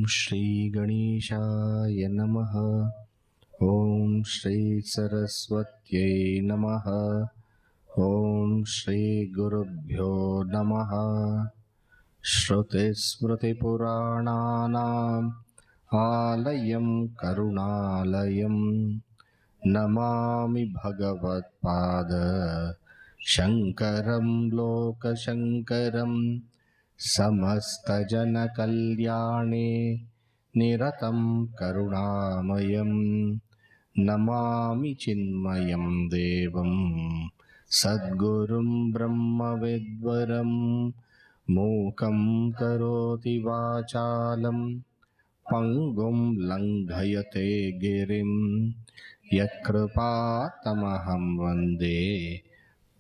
Shri Ganeshaya Namaha. Om Shri Saraswatyai Namaha. Om Shri Gurubhyo Namaha. Shruti Smriti Purananam Alayam Karunalayam Namami Bhagavad Pada Shankaram Loka Shankaram Samasta Jana Kalyane Niratam Karunamayam Namami Chinmayam Devam Sadgurum Brahma Vidvaram Mukam Karoti Vachalam Pangum Langhayate Girim Yakrapatamaham Vande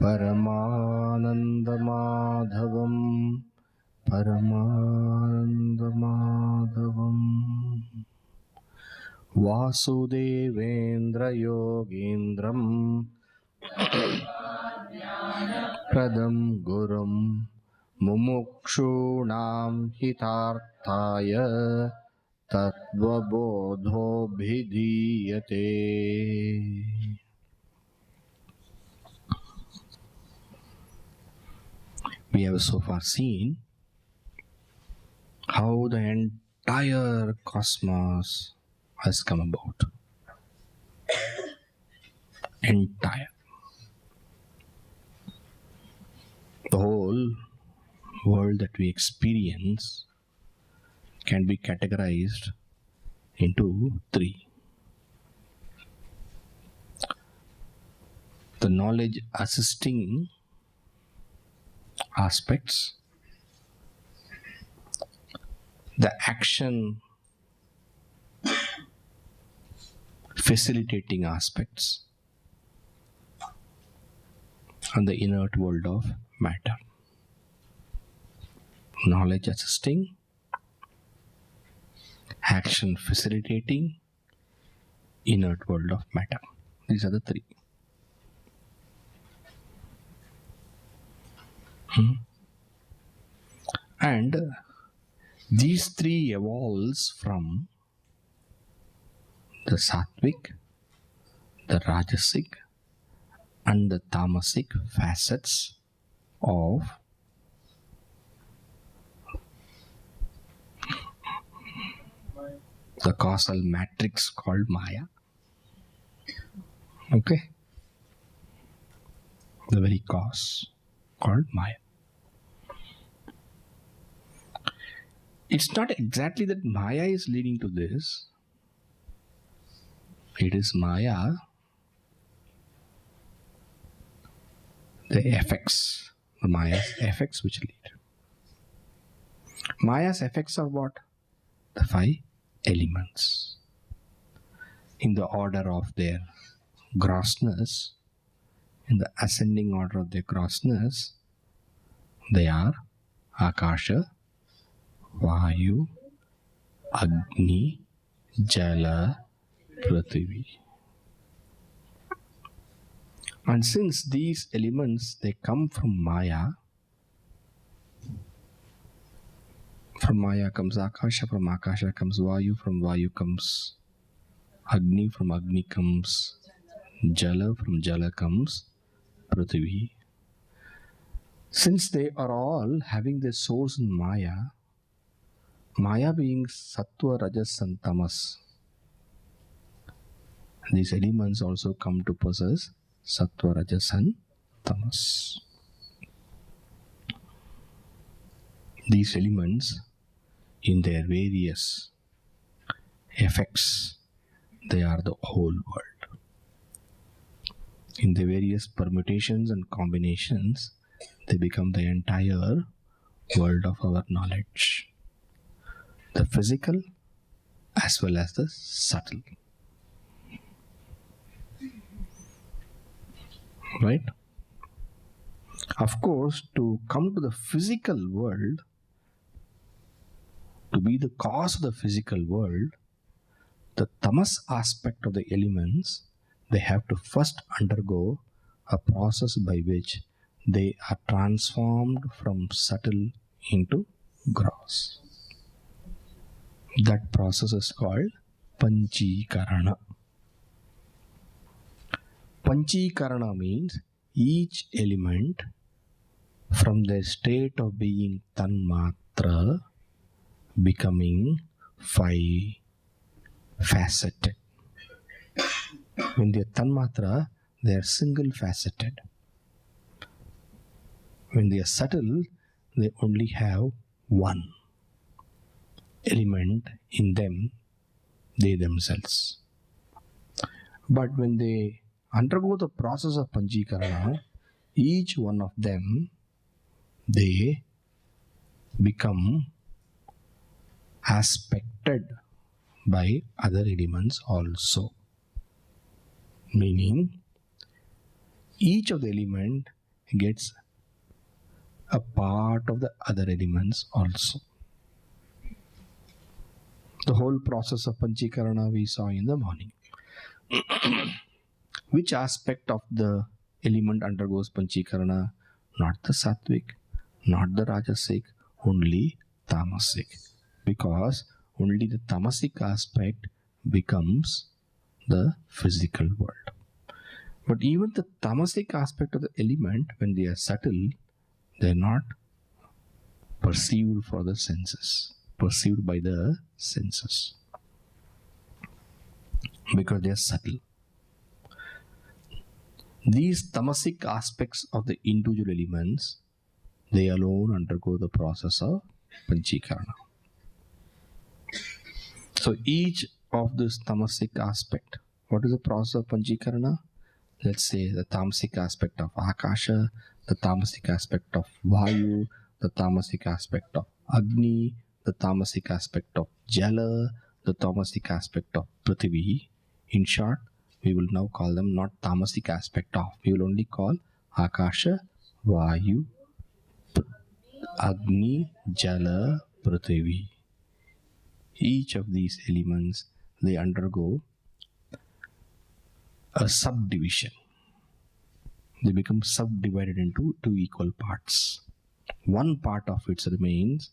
Paramanandamadhavam Paramanandamadhavam Vasudevendra Yogendram Pradam Gurum Mumukshunam Hitarthaya Tattvabodho Bhidiyate. We have so far seen how the entire cosmos has come about. Entire. The whole world that we experience can be categorized into three. The knowledge assisting aspects, the action facilitating aspects, and the inert world of matter. Knowledge assisting, action facilitating, inert world of matter. These are the three. And these three evolves from the sattvic, the rajasic, and the tamasic facets of the causal matrix called Maya. Okay? The very cause called Maya. It's not exactly that Maya is leading to this. It is Maya, the effects, the Maya's effects which lead. Maya's effects are what? The five elements. In the order of their grossness, in the ascending order of their grossness, they are Akasha, Vayu, Agni, Jala, Prithvi. And since these elements, they come from Maya comes Akasha, from Akasha comes Vayu, from Vayu comes Agni, from Agni comes Jala, from Jala comes Prithvi. Since they are all having their source in Maya, Maya being Sattva, Rajas and Tamas, these elements also come to possess Sattva, Rajas and Tamas. These elements, in their various effects, they are the whole world. In the various permutations and combinations, they become the entire world of our knowledge. The physical as well as the subtle. Right? Of course, to come to the physical world, to be the cause of the physical world, the tamas aspect of the elements, they have to first undergo a process by which they are transformed from subtle into gross. That process is called Panchikarana. Panchikarana means each element from their state of being Tanmatra becoming five faceted. When they are Tanmatra, they are single faceted. When they are subtle, they only have one element in them, they themselves. But when they undergo the process of Panchikarana, each one of them, they become aspected by other elements also. Meaning, each of the element gets a part of the other elements also. The whole process of Panchikarana we saw in the morning. Which aspect of the element undergoes Panchikarana? Not the Sattvic, not the Rajasic, only Tamasic. Because only the Tamasic aspect becomes the physical world. But even the Tamasic aspect of the element, when they are subtle, they are not perceived for the senses, perceived by the senses, because they are subtle. These tamasic aspects of the individual elements, they alone undergo the process of Panchikarana. So each of this tamasic aspect, what is the process of Panchikarana? Let's say the tamasic aspect of Akasha, the tamasic aspect of Vayu, the tamasic aspect of Agni, the tamasic aspect of Jala, the tamasic aspect of Prithvi. In short, we will now call them not tamasic aspect of, we will only call Akasha, Vayu, Agni, Jala, Prithvi. Each of these elements, they undergo a subdivision. They become subdivided into two equal parts. One part of it remains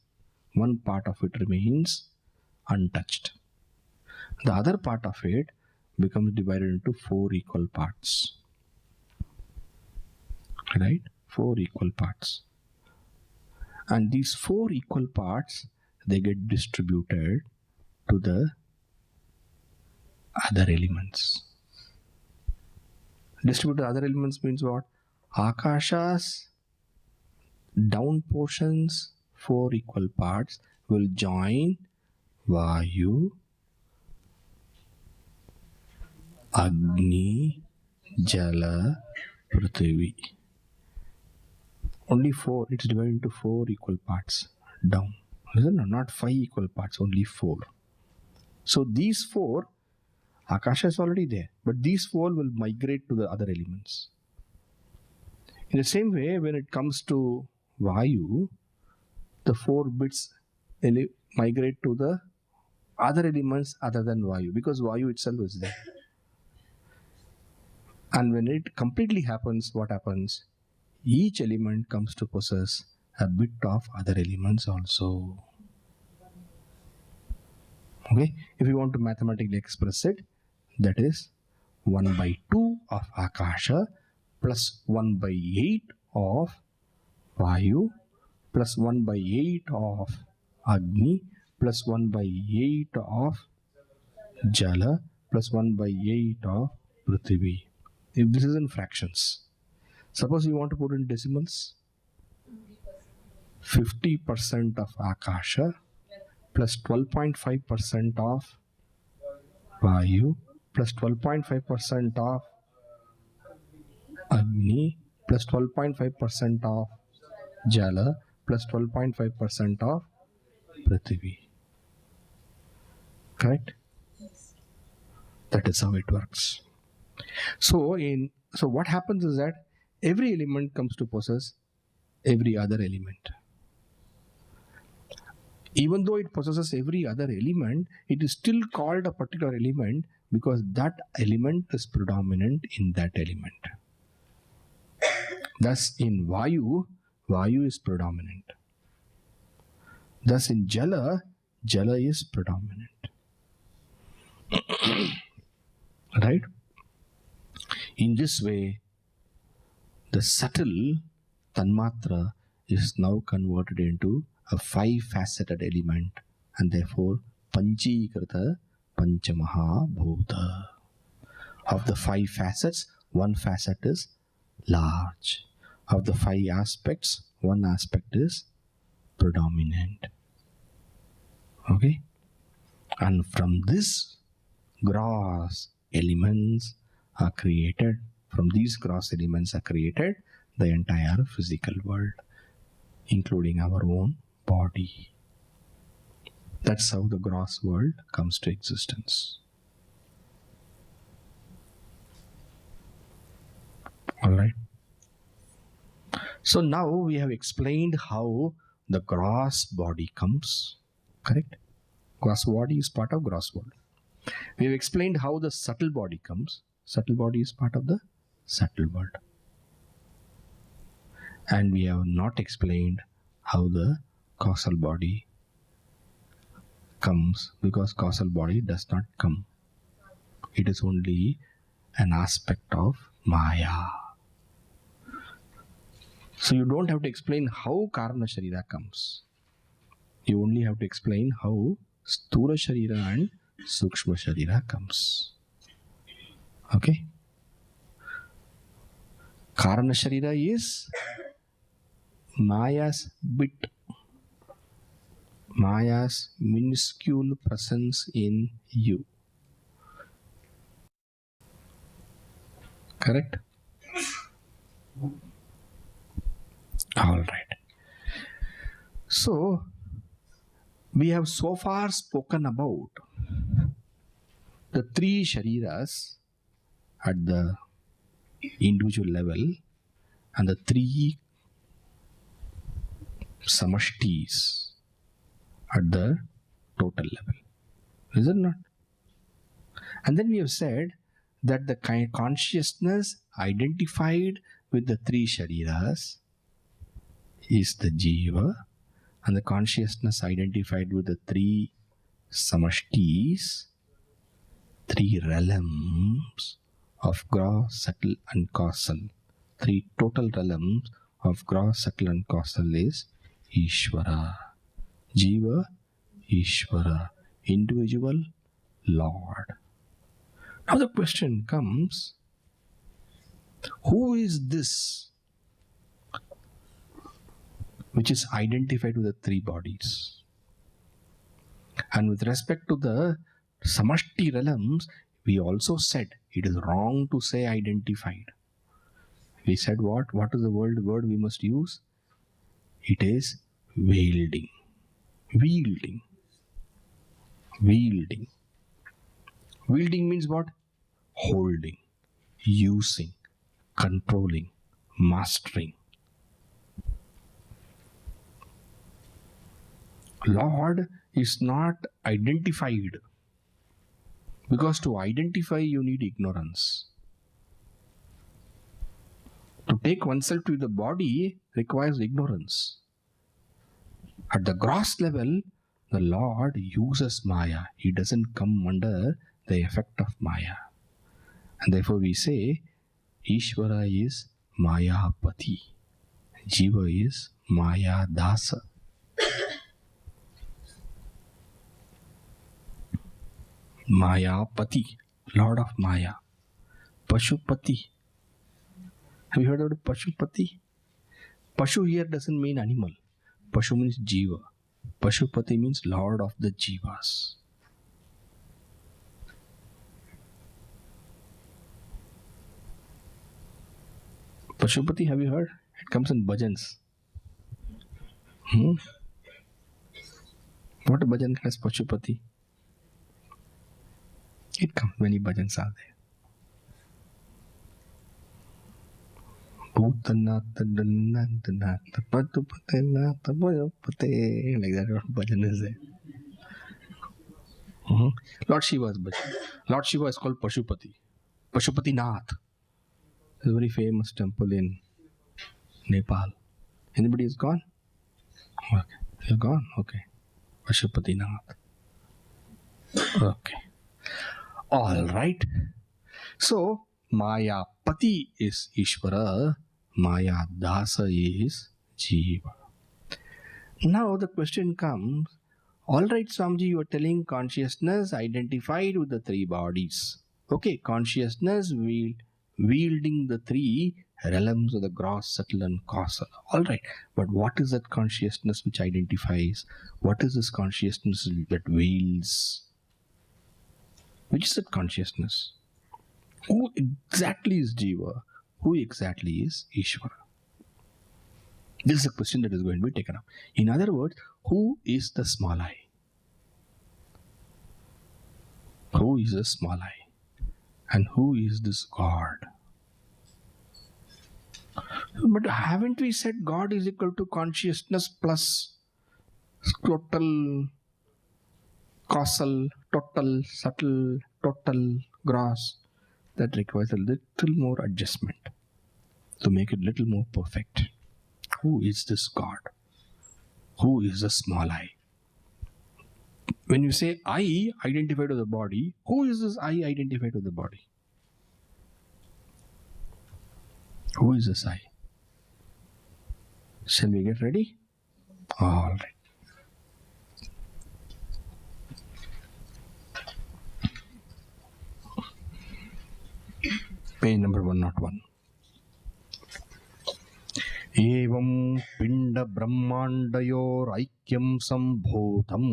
untouched. The other part of it becomes divided into four equal parts. Right? Four equal parts. And these four equal parts, they get distributed to the other elements. Distribute to other elements means what? Akasha's down portions, four equal parts, will join Vayu, Agni, Jala, Prithvi. Only four, it's divided into four equal parts down. Not five equal parts, only four. So these four, Akasha is already there, but these four will migrate to the other elements. In the same way, when it comes to Vayu, the four bits migrate to the other elements other than Vayu, because Vayu itself is there. And when it completely happens, what happens? Each element comes to possess a bit of other elements also. Okay, if you want to mathematically express it, that is 1 by 2 of Akasha plus 1 by 8 of Vayu plus 1 by 8 of Agni plus 1 by 8 of Jala plus 1 by 8 of Prithvi. If this is in fractions, suppose you want to put in decimals, 50% of Akasha plus 12.5% of Vayu plus 12.5% of Agni plus 12.5% of Jala plus 12.5% of Prithvi. Correct? That is how it works. So what happens is that every element comes to possess every other element. Even though it possesses every other element, it is still called a particular element because that element is predominant in that element. Thus in Vayu is predominant. Thus in Jala Jala is predominant. Right? In this way, the subtle Tanmatra is now converted into a 5-faceted element, and therefore Panchikrita Panchamaha Bhuta. Of the 5 facets, 1 facet is large. Of the 5 aspects, 1 aspect is predominant. Okay? And from this gross elements are created, from these gross elements are created the entire physical world, including our own body. That's how the gross world comes to existence. Alright. So now we have explained how the gross body comes. Correct? Gross body is part of gross world. We have explained how the subtle body comes. Subtle body is part of the subtle world. And we have not explained how the causal body comes, because causal body does not come. It is only an aspect of Maya. So you don't have to explain how Karana Sharira comes. You only have to explain how Sthula Sharira and Sukshma Sharira comes. Okay? Karana Sharira is Maya's bit, Maya's minuscule presence in you. Correct? Alright. So, we have so far spoken about the 3 Shariras at the individual level and the 3 Samashtis at the total level. Is it not? And then we have said that the consciousness identified with the 3 Shariras is the Jiva, and the consciousness identified with the 3 Samashtis, 3 realms of gross, subtle and causal. 3 total realms of gross, subtle and causal is Ishvara. Jiva, Ishvara. Individual, Lord. Now the question comes, who is this which is identified with the 3 bodies? And with respect to the Samashti realms, we also said it is wrong to say identified. We said what? What is the word we must use? It is wielding. Wielding. Wielding. Wielding means what? Holding, using, controlling, mastering. Lord is not identified, because to identify you need ignorance. To take oneself to the body requires ignorance. At the gross level, the Lord uses Maya. He doesn't come under the effect of Maya. And therefore we say, Ishvara is Mayapati. Jiva is Maya Dasa. Mayapati, Lord of Maya. Pashupati. Have you heard of the Pashupati? Pashu here doesn't mean animal. Pashu means Jiva. Pashupati means Lord of the Jivas. Pashupati, have you heard? It comes in bhajans. What a bhajan has Pashupati? It comes, many bhajans are there. Like that bhajan is there. Lord Shiva's bhajan. Lord Shiva is called Pashupati. Pashupati Nath. It's a very famous temple in Nepal. Anybody is gone? Okay. You're gone? Okay. Pashupatinath. Okay. All right. So, Maya Pati is Ishvara, Maya Dasa is Jiva. Now the question comes, all right, Swamiji, you are telling consciousness identified with the three bodies. Okay, consciousness wielding the three realms of the gross, subtle and causal. All right, but what is that consciousness which identifies? What is this consciousness that wields? Which is that consciousness? Who exactly is Jiva? Who exactly is Ishvara? This is a question that is going to be taken up. In other words, who is the small I? Who is the small I? And who is this God? But haven't we said God is equal to consciousness plus total, causal, total, subtle, total, gross? That requires a little more adjustment to make it a little more perfect. Who is this God? Who is the small I? When you say I identified with the body, who is this I identified with the body? Who is this I? Shall we get ready? All right. Page number 101. एवं पिंड ब्रह्मांडयोर ऐक्यं संभूतम्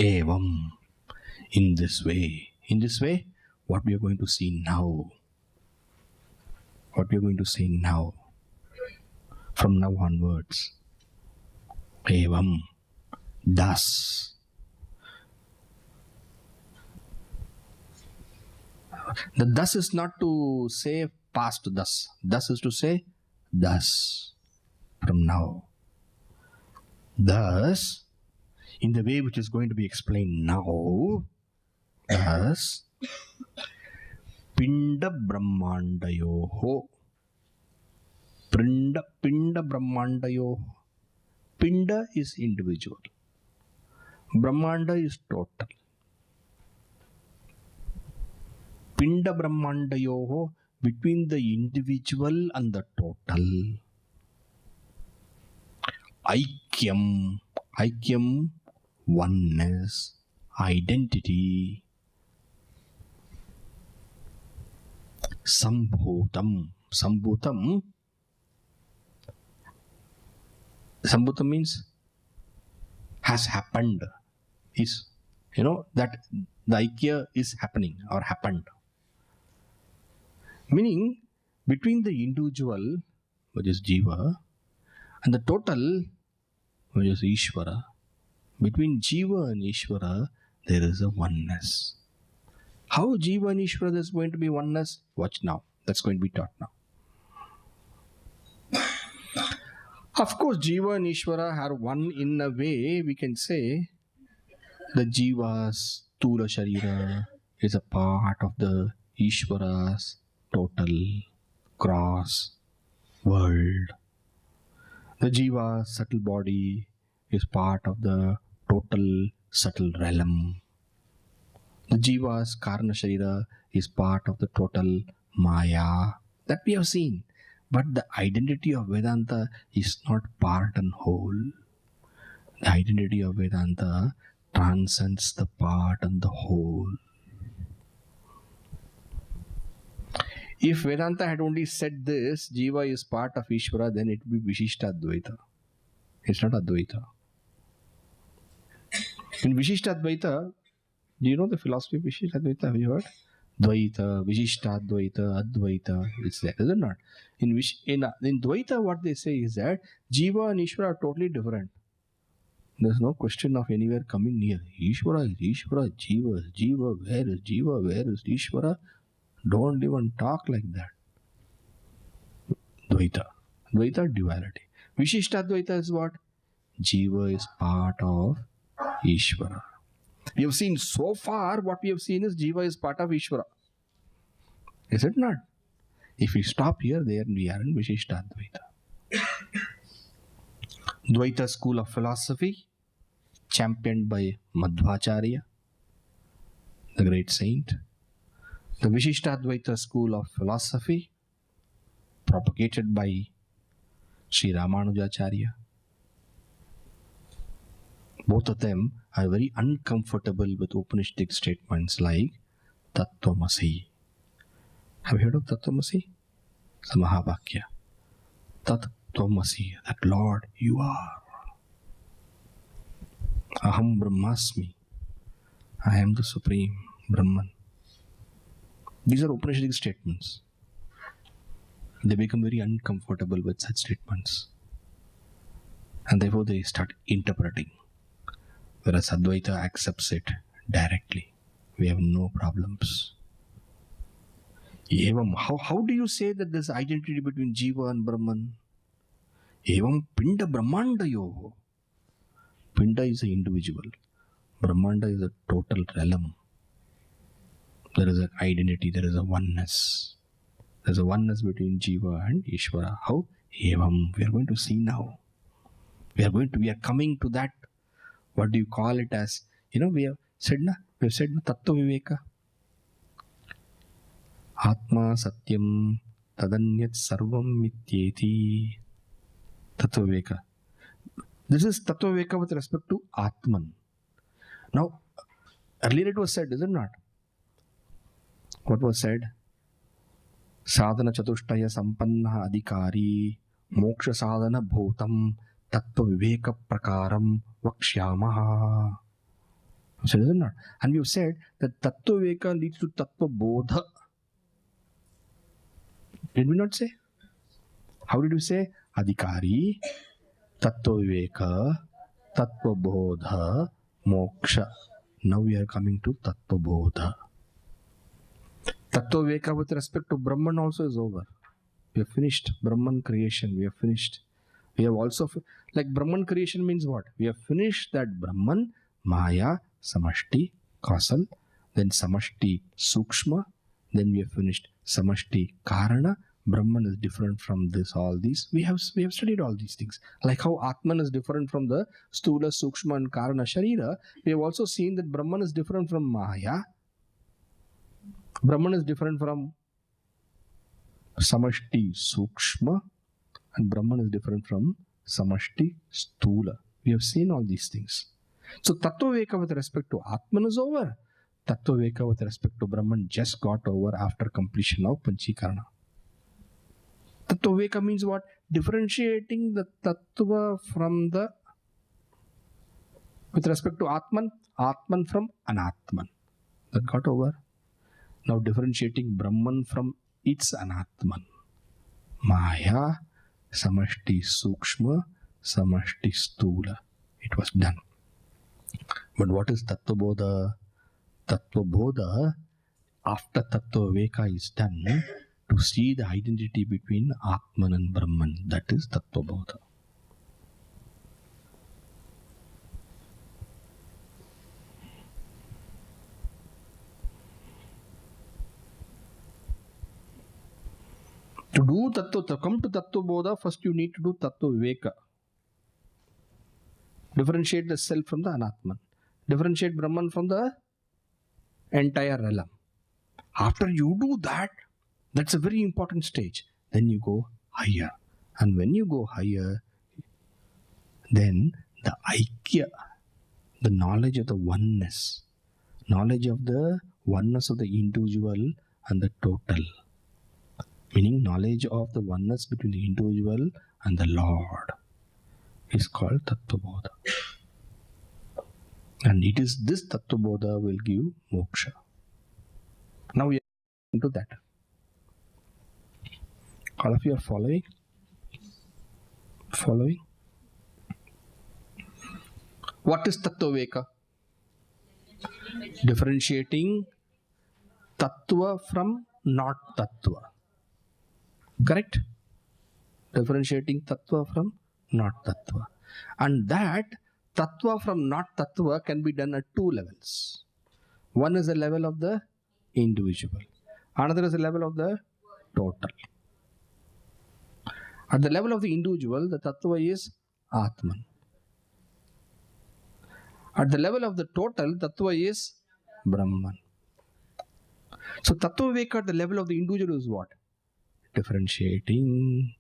एवं in this way what we are going to see now, what we are going to say now, from now onwards. Evam, thus. The thus is not to say past thus. Thus is to say thus, from now. Thus, in the way which is going to be explained now, thus, Pinda Brahmandayoho. Pinda Brahmandayoho. Pinda is individual. Brahmanda is total. Pinda Brahmandayoho, between the individual and the total. Aikyam, oneness, identity. Sambhutam means has happened. Is, that the Aikya is happening or happened. Meaning, between the individual, which is Jiva, and the total, which is Ishvara, between Jiva and Ishvara, there is a oneness. How Jiva and Ishvara is going to be oneness? Watch now. That's going to be taught now. Of course, Jiva and Ishvara are one in a way. We can say the Jiva's Tula Sharira is a part of the Ishvara's total gross world. The Jiva's subtle body is part of the total subtle realm. The Jiva's Karana Sharira is part of the total Maya. That we have seen. But the identity of Vedanta is not part and whole. The identity of Vedanta transcends the part and the whole. If Vedanta had only said this, Jiva is part of Ishvara, then it would be Vishishta Advaita. It's not Advaita. In Vishishta Advaita, do you know the philosophy of Vishishta Advaita? Have you heard? Dvaita, Vishishta Advaita, Advaita. It's there, is it not? In Dvaita, what they say is that Jiva and Ishvara are totally different. There's no question of anywhere coming near. Ishvara is Ishvara, Jiva is Jiva. Where is Jiva? Where is Ishvara? Don't even talk like that. Dvaita. Dvaita, duality. Vishishta Advaita is what? Jiva is part of Ishvara. We have seen so far, what we have seen is Jiva is part of Ishvara. Is it not? If we stop here, then we are in Vishishta Advaita. Dvaita school of philosophy, championed by Madhvacharya, the great saint. The Vishishtadvaita school of philosophy, propagated by Sri Ramanujacharya. Both of them are very uncomfortable with Upanishadic statements like Tattvamasi. Have you heard of Tattvamasi? It's a Mahavakya. Tattvamasi, that Lord, you are. Aham Brahmasmi. I am the Supreme Brahman. These are Upanishadic statements. They become very uncomfortable with such statements. And therefore they start interpreting. Whereas Advaita accepts it directly. We have no problems. Evam, how do you say that there's identity between Jiva and Brahman? Evam Pinda Brahmandayo. Pinda is an individual. Brahmanda is a total realm. There is an identity, there is a oneness. There is a oneness between Jiva and Ishvara. How? Evam. We are going to see now. We are coming to that. What do you call it as? We have said Tattva Viveka. Atma Satyam Tadanyat Sarvam Mityeti. Tattva Viveka. This is Tattva Viveka with respect to Atman. Now, earlier it was said, is it not? What was said? Sadhana Chatushtaya Sampanna Adhikari Moksha Sadhana Bhutam Tattva Viveka Prakaram Vakshyamaha. So, is it not? And we have said that Tattva Viveka leads to Tattvabodha. Did we not say? How did we say? Adhikari, Tattva Viveka, Tattvabodha, Moksha. Now we are coming to Tattvabodha. Tattva Viveka with respect to Brahman also is over. We have finished Brahman creation. We have finished. We have also, like Brahman creation means what? We have finished that Brahman, Maya, Samashti, causal, then Samashti, Sukshma, then we have finished Samashti, Karana. Brahman is different from this, all these. We have studied all these things. Like how Atman is different from the Stula, Sukshma and Karana Sharira, we have also seen that Brahman is different from Maya. Brahman is different from Samashti, Sukshma, and Brahman is different from Samashti, Stula. We have seen all these things. So Tattva Viveka with respect to Atman is over. Tattva Viveka with respect to Brahman just got over after completion of Panchikarana. Tattva Viveka means what? Differentiating the Tattva from the, with respect to Atman from Anatman. That got over. Now differentiating Brahman from its Anatman. Maya, Samashti Sukshma, Samashti Stula. It was done. But what is Tattvabodha? Tattvabodha, after Tattva Viveka is done, to see the identity between Atman and Brahman. That is Tattvabodha. To come to Tattvabodha, first you need to do Tattva Viveka. Differentiate the self from the Anatman. Differentiate Brahman from the entire realm. After you do that, that's a very important stage. Then you go higher. And when you go higher, then the Aikya, the knowledge of the oneness, knowledge of the oneness of the individual and the total. Meaning knowledge of the oneness between the individual and the Lord is called Tattvabodha. And it is this Tattvabodha will give moksha. Now we are into that. All of you are following? Following? What is Tattva Viveka? Differentiating Tattva from not Tattva. Correct? Differentiating Tattva from not Tattva. And that Tattva from not Tattva can be done at two levels. One is the level of the individual. Another is the level of the total. At the level of the individual, the Tattva is Atman. At the level of the total, Tattva is Brahman. So Tattva Viveka at the level of the individual is what? Differentiating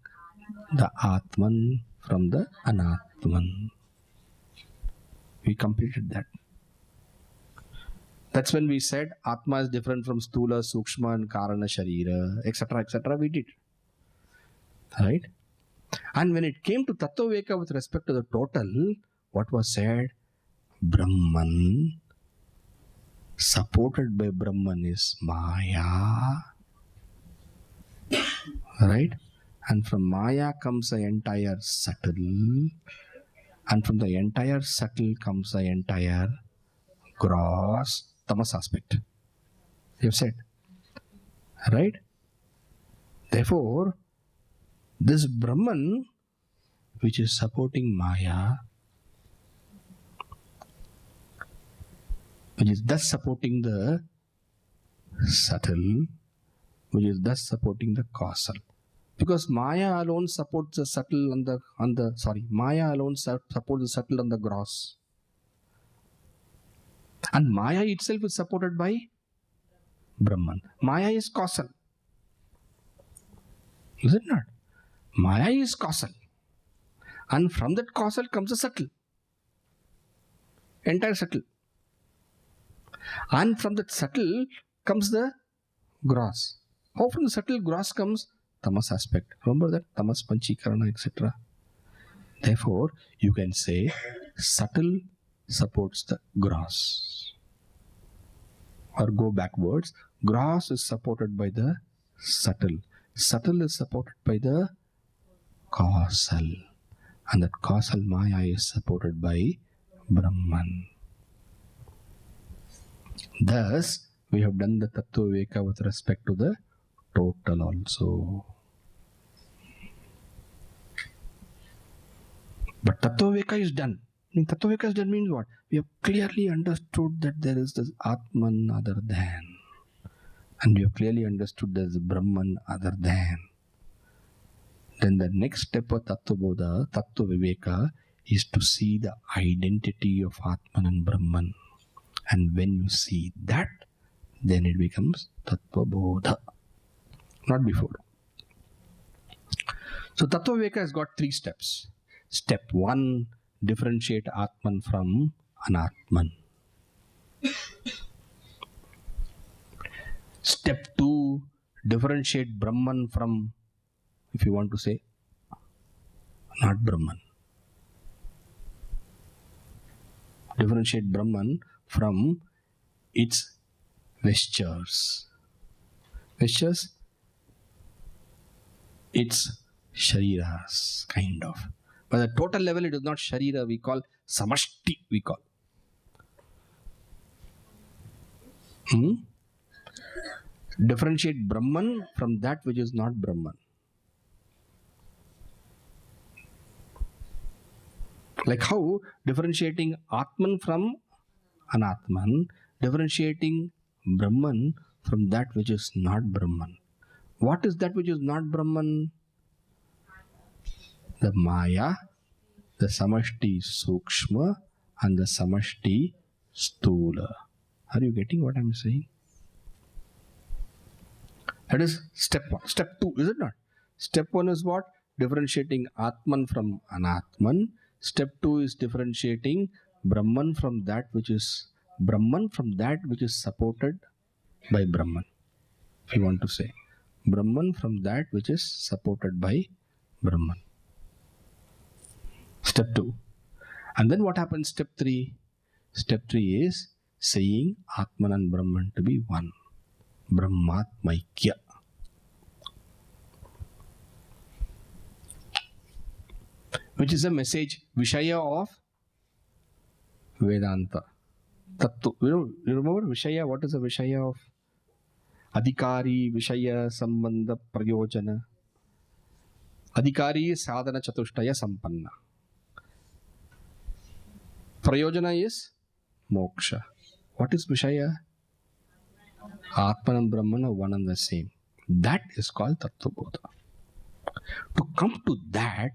the Atman from the Anatman. We completed that. That's when we said Atma is different from Stula, Sukshma and Karana Sharira, etc., etc. We did. Right? And when it came to Tattva Viveka with respect to the total, what was said? Brahman, supported by Brahman is Maya. Right? And from Maya comes the entire subtle. And from the entire subtle comes the entire gross tamas aspect. You've said. Right? Therefore, this Brahman, which is supporting Maya, which is thus supporting the subtle, which is thus supporting the causal. Because Maya alone supports the subtle Maya alone supports the subtle and the gross. And Maya itself is supported by Brahman. Maya is causal. Is it not? Maya is causal. And from that causal comes the subtle. Entire subtle. And from that subtle comes the gross. How from the subtle gross comes tamas aspect? Remember that? Tamas, panchikarana, etc. Therefore, you can say subtle supports the gross. Or go backwards. Gross is supported by the subtle. Subtle is supported by the causal. And that causal Maya is supported by Brahman. Thus, we have done the Tattva Viveka with respect to the total also. But Tattva Viveka is done. Tattva Viveka is done means what? We have clearly understood that there is this Atman other than. And we have clearly understood there is Brahman other than. Then the next step of Tattvabodha, Tattva Viveka, is to see the identity of Atman and Brahman. And when you see that, then it becomes Tattvabodha. Not before. So Tattva Viveka has got 3 steps. Step 1, differentiate Atman from Anatman. Step 2, differentiate Brahman from, if you want to say, not Brahman. Differentiate Brahman from its vestures. Vestures? It's shariras, kind of. But at the total level, it is not sharira, we call samashti, we call. Differentiate Brahman from that which is not Brahman. Like how differentiating Atman from Anatman, differentiating Brahman from that which is not Brahman. What is that which is not Brahman? The Maya, the Samashti Sukshma, and the Samashti Stula. Are you getting what I am saying? That is step 1. Step 2, is it not? Step 1 is what? Differentiating Atman from Anatman. Step 2 is differentiating Brahman from that which is supported by Brahman. If you want to say Brahman from that which is supported by Brahman. Step 2. And then what happens? Step 3. Step 3 is saying Atman and Brahman to be one. Brahmatmaikya. Which is a message, Vishaya of Vedanta. You remember Vishaya? What is the Vishaya of? Adhikari, Vishaya, Sambandha, Prayojana. Adhikari is Sadhana Chatushtaya Sampanna. Prayojana is Moksha. What is Vishaya? Atman and Brahman are one and the same. That is called Tattvabodha. To come to that,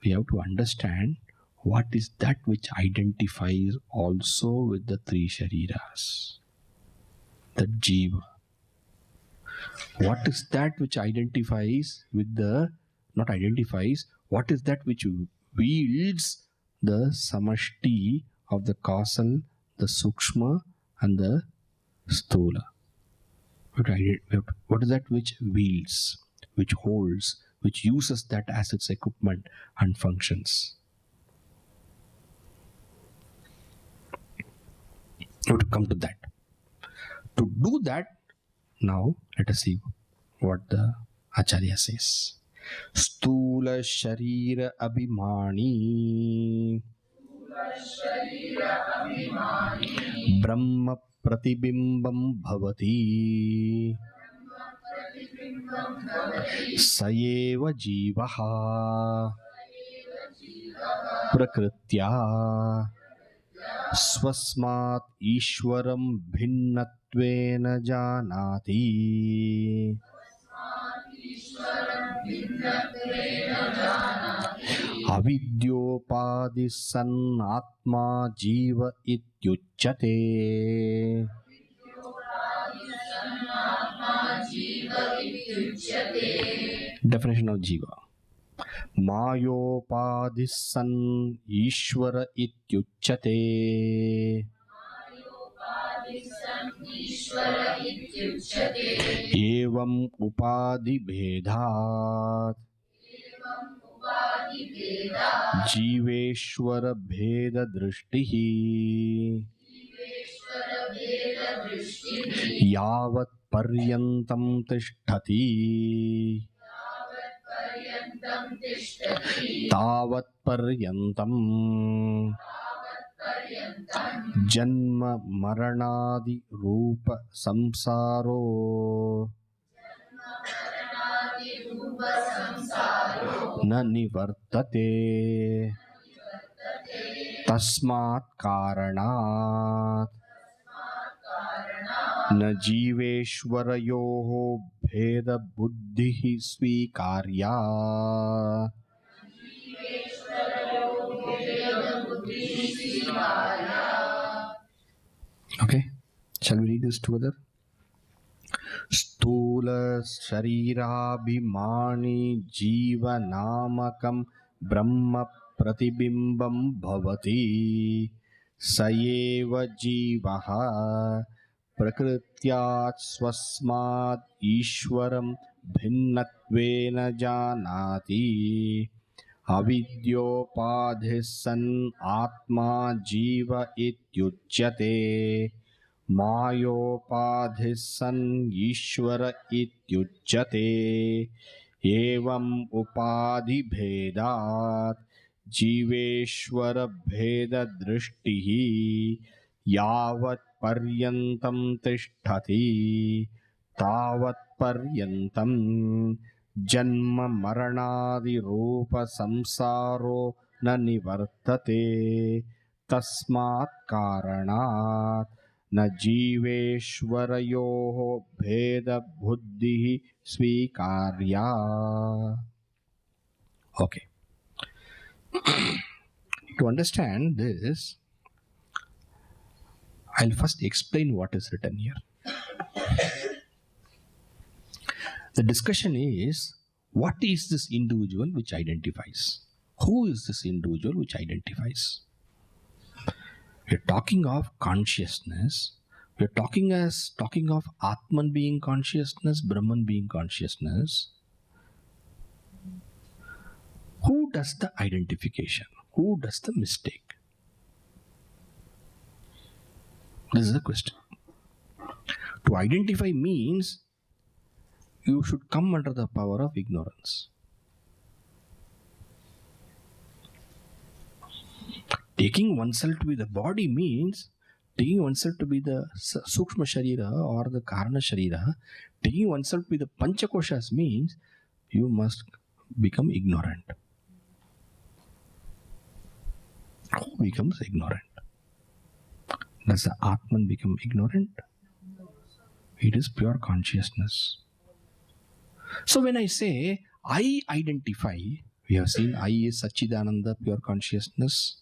we have to understand what is that which identifies also with the three shariras, the jiva. What is that which identifies with the, not identifies, what is that which wields the samashti of the causal, the sukshma and the stula? What is that which wields, which holds, which uses that as its equipment and functions? You have to come to that. To do that, now let us see what the Acharya says. Stula sharira abhimani Brahma pratibhimbam bhavati Sayeva jivaha Prakritya Swasmat Ishwaram Bhinnatvena Janati Avidyopadi San Atma Jiva Ityuchyate. Definition of Jiva. Mayopadi San Ishwara Ityuchyate. Evam Upadi Bhedhat Jiveshwara Bheda Drishtihi Yavat Paryantam Tishtati Tavat Paryantam Janma Maranadi Rupa Samsaro Na Nivartate Tasmat Karanat Na Jiveshwarayoho Bheda Buddhihi Svikarya. Okay, shall we read this together? Stula sharirabhimani jiva namakam brahma pratibhimbam bhavati sayeva jivaha prakrityat swasmat ishwaram bhinnatvena janati avidyopadhi san atma jiva ityuchyate Mayopadhi san Ishwara ityuchyate evam upadi bhedat jiveshwara bheda drishtihi yavat paryantam tishtati tavat paryantam janma maranadi rupa samsaro na nivartate tasmat karanat na jiveshwarayoho bheda buddhi svikarya. Okay. To understand this, I'll first explain what is written here. The discussion is, what is this individual which identifies? Who is this individual which identifies? We're talking of consciousness. We're talking of Atman being consciousness, Brahman being consciousness. Who does the identification? Who does the mistake? This is the question. To identify means you should come under the power of ignorance. Taking oneself to be the body means taking oneself to be the Sukshma Sharira or the Karana Sharira. Taking oneself to be the Panchakoshas means you must become ignorant. Who becomes ignorant? Does the Atman become ignorant? It is pure consciousness. So when I say I identify, we have seen I is Satchidananda, pure consciousness.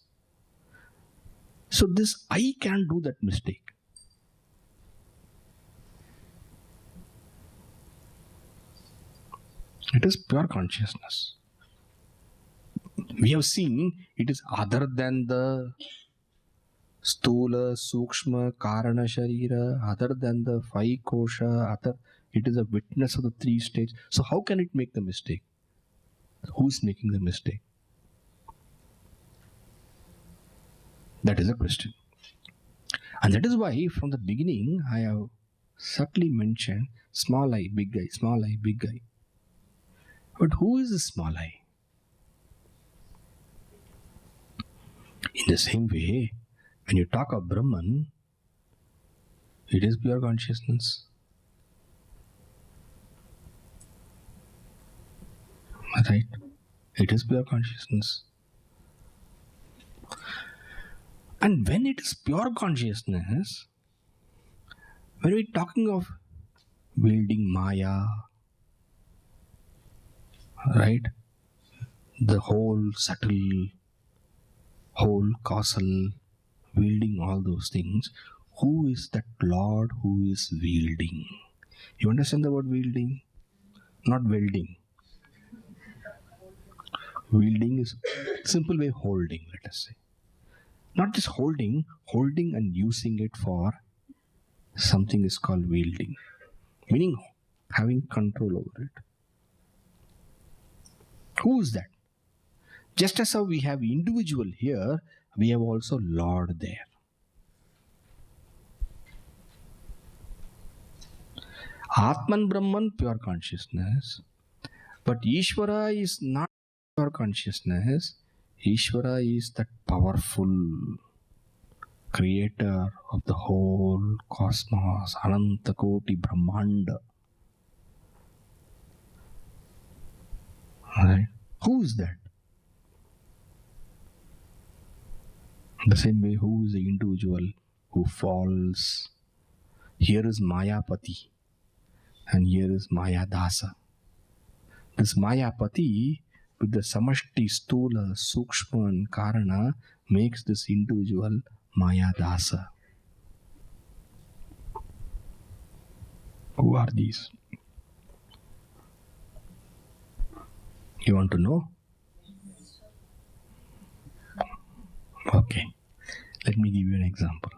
So this I can do that mistake. It is pure consciousness. We have seen it is other than the Stula, Sukshma, Karana, Sharira, other than the five kosha, it is a witness of the three states. So how can it make the mistake? Who is making the mistake? That is a question. And that is why from the beginning I have subtly mentioned small I, big I, small I, big I. But who is the small I? In the same way, when you talk of Brahman, it is pure consciousness. Right? It is pure consciousness. And when it is pure consciousness, when we are talking of wielding Maya, right? The whole subtle, whole causal, wielding all those things, who is that Lord who is wielding? You understand the word wielding? Not welding. Wielding is simple way holding, let us say. Not just holding and using it for something is called wielding. Meaning having control over it. Who is that? Just as how we have individual here, we have also Lord there. Atman Brahman, pure consciousness. But Ishvara is not pure consciousness. Ishvara is that powerful creator of the whole cosmos, Ananta Koti Brahmanda. Right? Who is that? The same way, who is the individual who falls? Here is Mayapati and here is Mayadasa. This Mayapati with the Samashti, Stula, Sukshma and Karana makes this individual Mayadasa. Who are these? You want to know? Okay. Let me give you an example.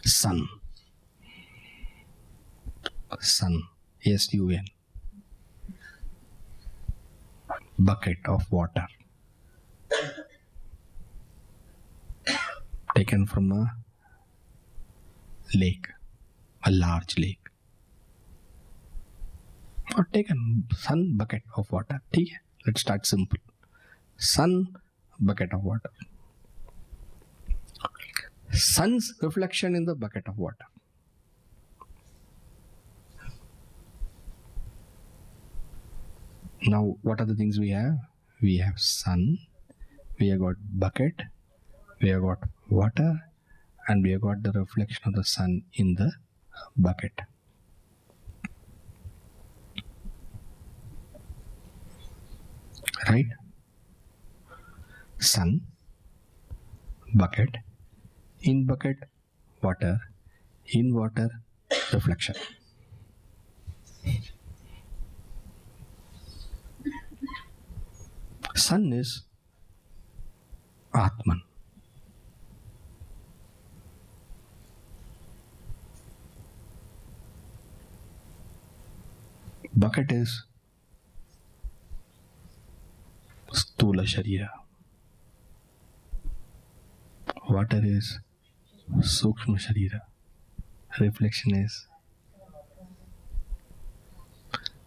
Sun. Sun. S-U-N. Bucket of water. Taken from a lake. A large lake. Or taken sun bucket of water. Okay? Let's start simple. Sun bucket of water. Sun's reflection in the bucket of water. Now, what are the things we have? We have sun, we have got bucket, we have got water, and we have got the reflection of the sun in the bucket. Right? Sun, bucket, in bucket, water, in water, reflection. Sun is Atman. Bucket is Stula Sharira. Water is Sukshma Sharira. Reflection is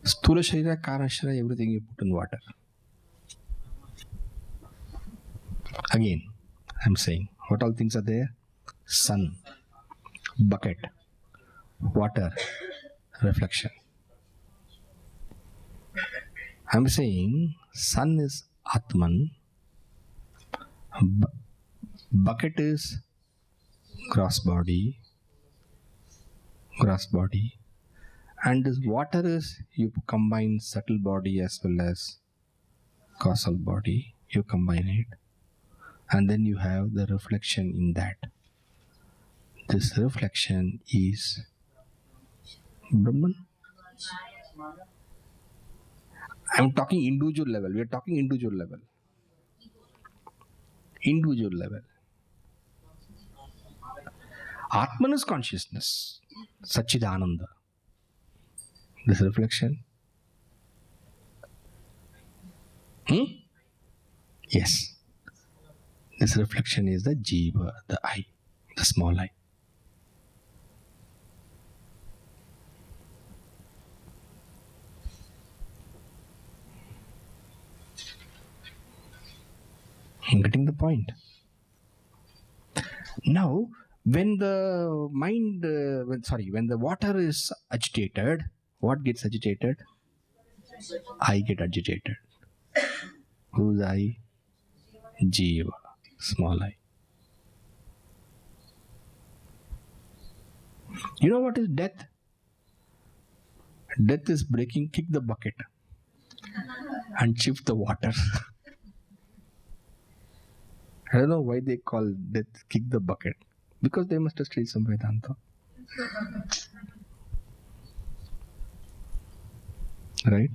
Stula Sharira, Karana Sharira, everything you put in water. Again, I'm saying, what all things are there? Sun, bucket, water, reflection. I'm saying sun is Atman, bucket is gross body, gross body. And this water is, you combine subtle body as well as causal body. You combine it. And then you have the reflection in that. This reflection is Brahman. I'm talking individual level. We are talking individual level. Individual level. Atman is consciousness. Satchidananda. This reflection. Yes. This reflection is the jiva, the I, the small I. I'm getting the point. Now, when the mind, when the water is agitated, what gets agitated? I get agitated. Who's I? Jiva, small I. You know what is death? Death is breaking, kick the bucket and shift the water. I don't know why they call death kick the bucket. Because they must have studied some Vedanta. Right?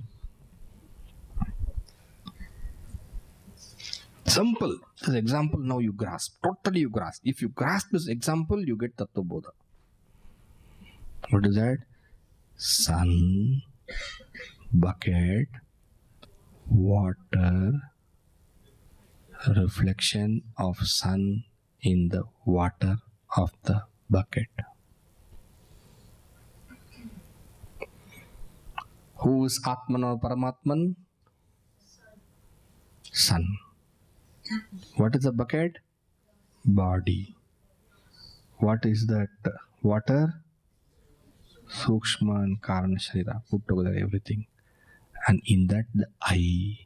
Simple. This example now you grasp. Totally you grasp. If you grasp this example, you get Tattvabodha. What is that? Sun, bucket, water, reflection of sun in the water of the bucket. Who is Atman or Paramatman? Sun. What is the bucket? Body. What is that water? Sukshma and Karana Sharira. Put together everything. And in that the I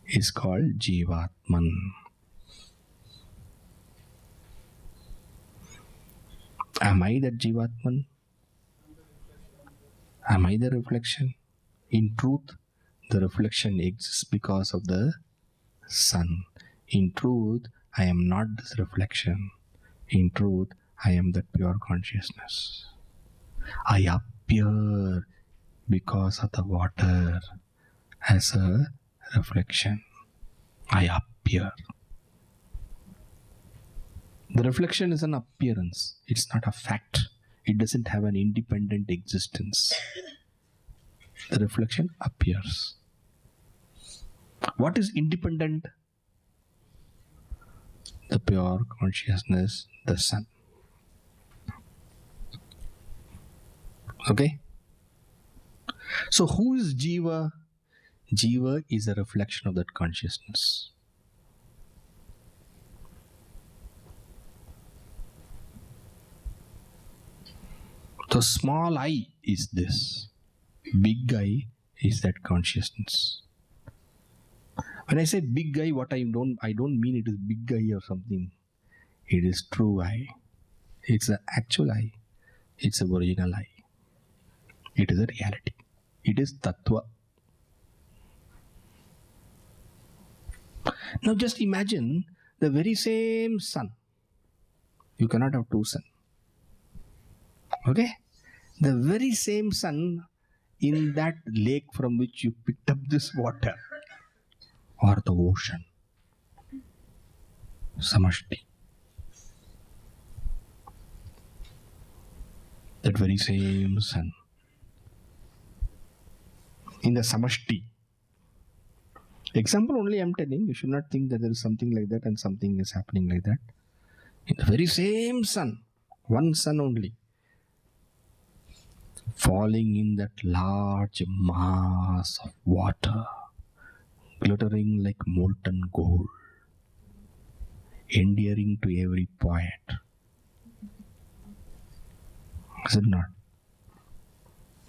is called Jivatman. Am I that Jivatman? Am I the reflection? In truth, the reflection exists because of the sun. In truth, I am not this reflection. In truth, I am that pure consciousness. I appear because of the water as a reflection. I appear. The reflection is an appearance. It's not a fact. It doesn't have an independent existence. The reflection appears. What is independent? The pure consciousness, the sun. Okay? So who is Jiva? Jiva is a reflection of that consciousness. So small I is this. Big I is that consciousness. When I say big I, I don't mean it is big I or something. It is true I. It's the actual I. It's the original I. It is a reality. It is Tattva. Now just imagine the very same sun. You cannot have two suns. Okay? The very same sun in that lake from which you picked up this water, or the ocean. Samashti. That very same sun. In the Samashti. Example only I'm telling. You should not think that there is something like that and something is happening like that. In the very same sun. One sun only. Falling in that large mass of water, glittering like molten gold, endearing to every poet. Is it not?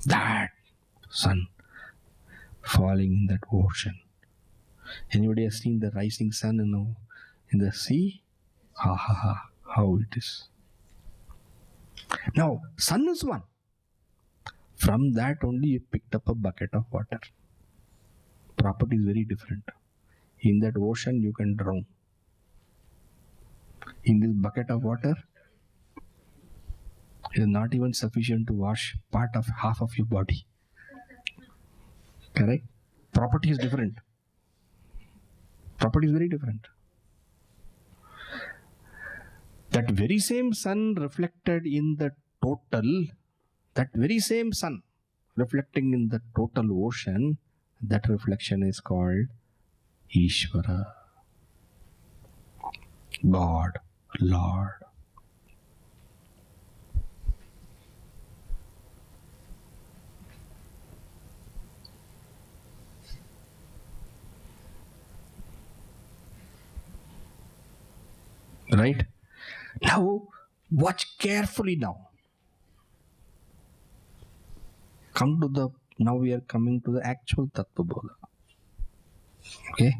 That sun falling in that ocean. Anybody has seen the rising sun in the sea? Ha ha ha, how it is. Now, sun is one. From that only you picked up a bucket of water. Property is very different. In that ocean you can drown. In this bucket of water, it is not even sufficient to wash half of your body. Correct? Property is different. Property is very different. That very same sun reflected in the total, that very same sun reflecting in the total ocean, that reflection is called Ishvara, God, Lord. Right? Now, watch carefully now. Now we are coming to the actual Tattvabodha. Okay?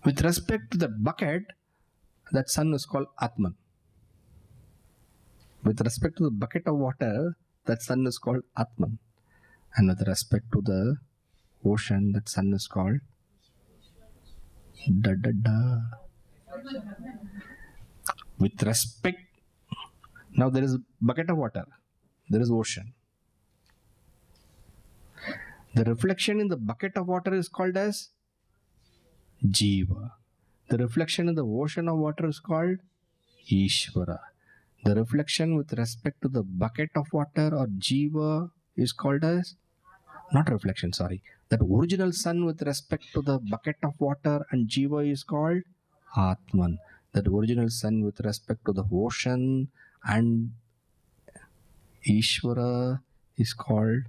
With respect to the bucket, that sun is called Atman. With respect to the bucket of water, that sun is called Atman. And with respect to the ocean, that sun is called Da. With respect, now there is a bucket of water, there is ocean. The reflection in the bucket of water is called as Jiva. The reflection in the ocean of water is called Ishvara. The reflection with respect to the bucket of water or Jiva is called as, not reflection, sorry. That original sun with respect to the bucket of water and Jiva is called Atman. That original sun with respect to the ocean and Ishvara is called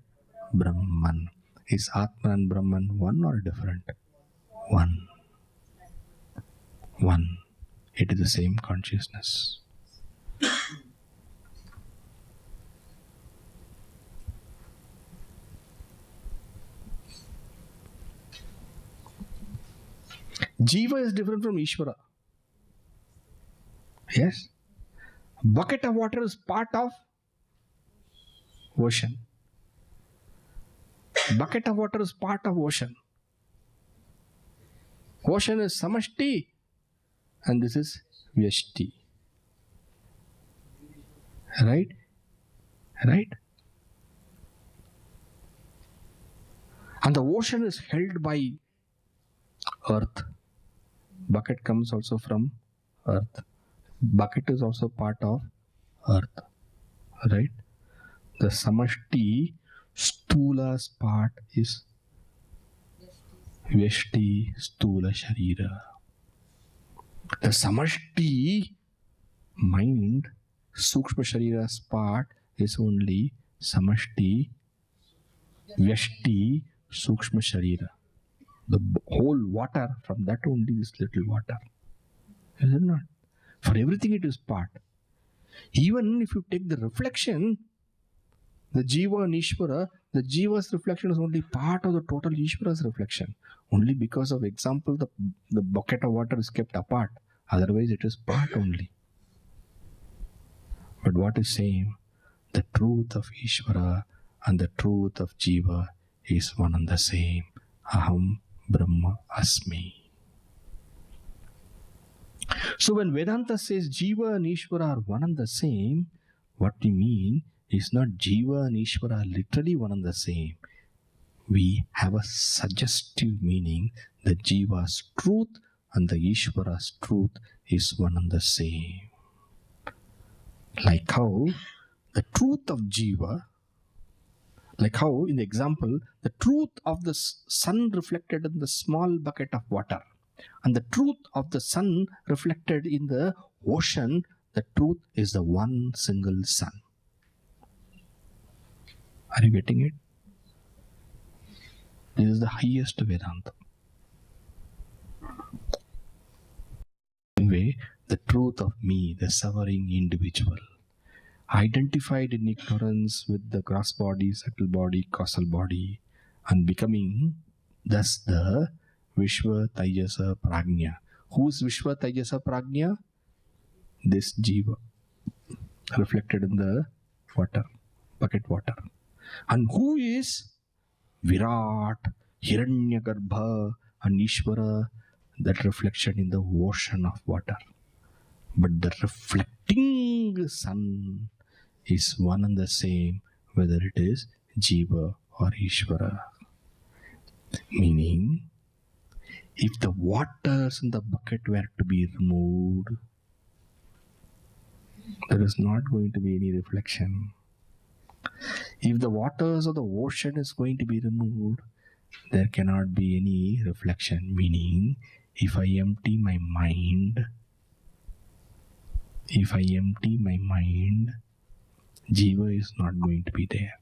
Brahman. Is Atman and Brahman one or different? One. One. It is the same consciousness. Jiva is different from Ishvara. Yes? Bucket of water is part of ocean. Bucket of water is part of ocean. Ocean is Samashti and this is Vyashti. Right? Right? And the ocean is held by earth. Bucket comes also from earth. Bucket is also part of earth. Right? The Samashti, Stula's part is Vyashti, Stula Sharira. The Samashti mind, Sukshma Sharira's part is only Samashti, Vyashti, Sukshma Sharira. The whole water, from that only this little water. Is it not? For everything it is part. Even if you take the reflection, the Jiva and Ishvara, the Jiva's reflection is only part of the total Ishvara's reflection. Only because of example, the bucket of water is kept apart. Otherwise it is part only. But what is same? The truth of Ishvara and the truth of Jiva is one and the same. Aham Brahma Asmi. So when Vedanta says Jiva and Ishvara are one and the same, what we mean is not Jiva and Ishvara are literally one and the same. We have a suggestive meaning that Jiva's truth and the Ishvara's truth is one and the same. Like how the truth of Jiva, like how in the example, the truth of the sun reflected in the small bucket of water and the truth of the sun reflected in the ocean, the truth is the one single sun. Are you getting it? This is the highest Vedanta. Anyway, the truth of me, the suffering individual, identified in ignorance with the gross body, subtle body, causal body, and becoming thus the Vishwa Taijasa Prajna. Who is Vishwa Taijasa Prajna? This Jiva. reflected in the water, bucket water. And who is Virat, Hiranyagarbha and Ishvara? That reflection in the ocean of water. But the reflecting sun is one and the same, whether it is Jiva or Ishvara. Meaning, if the waters in the bucket were to be removed, there is not going to be any reflection. If the waters of the ocean is going to be removed, there cannot be any reflection. Meaning, if I empty my mind, Jiva is not going to be there.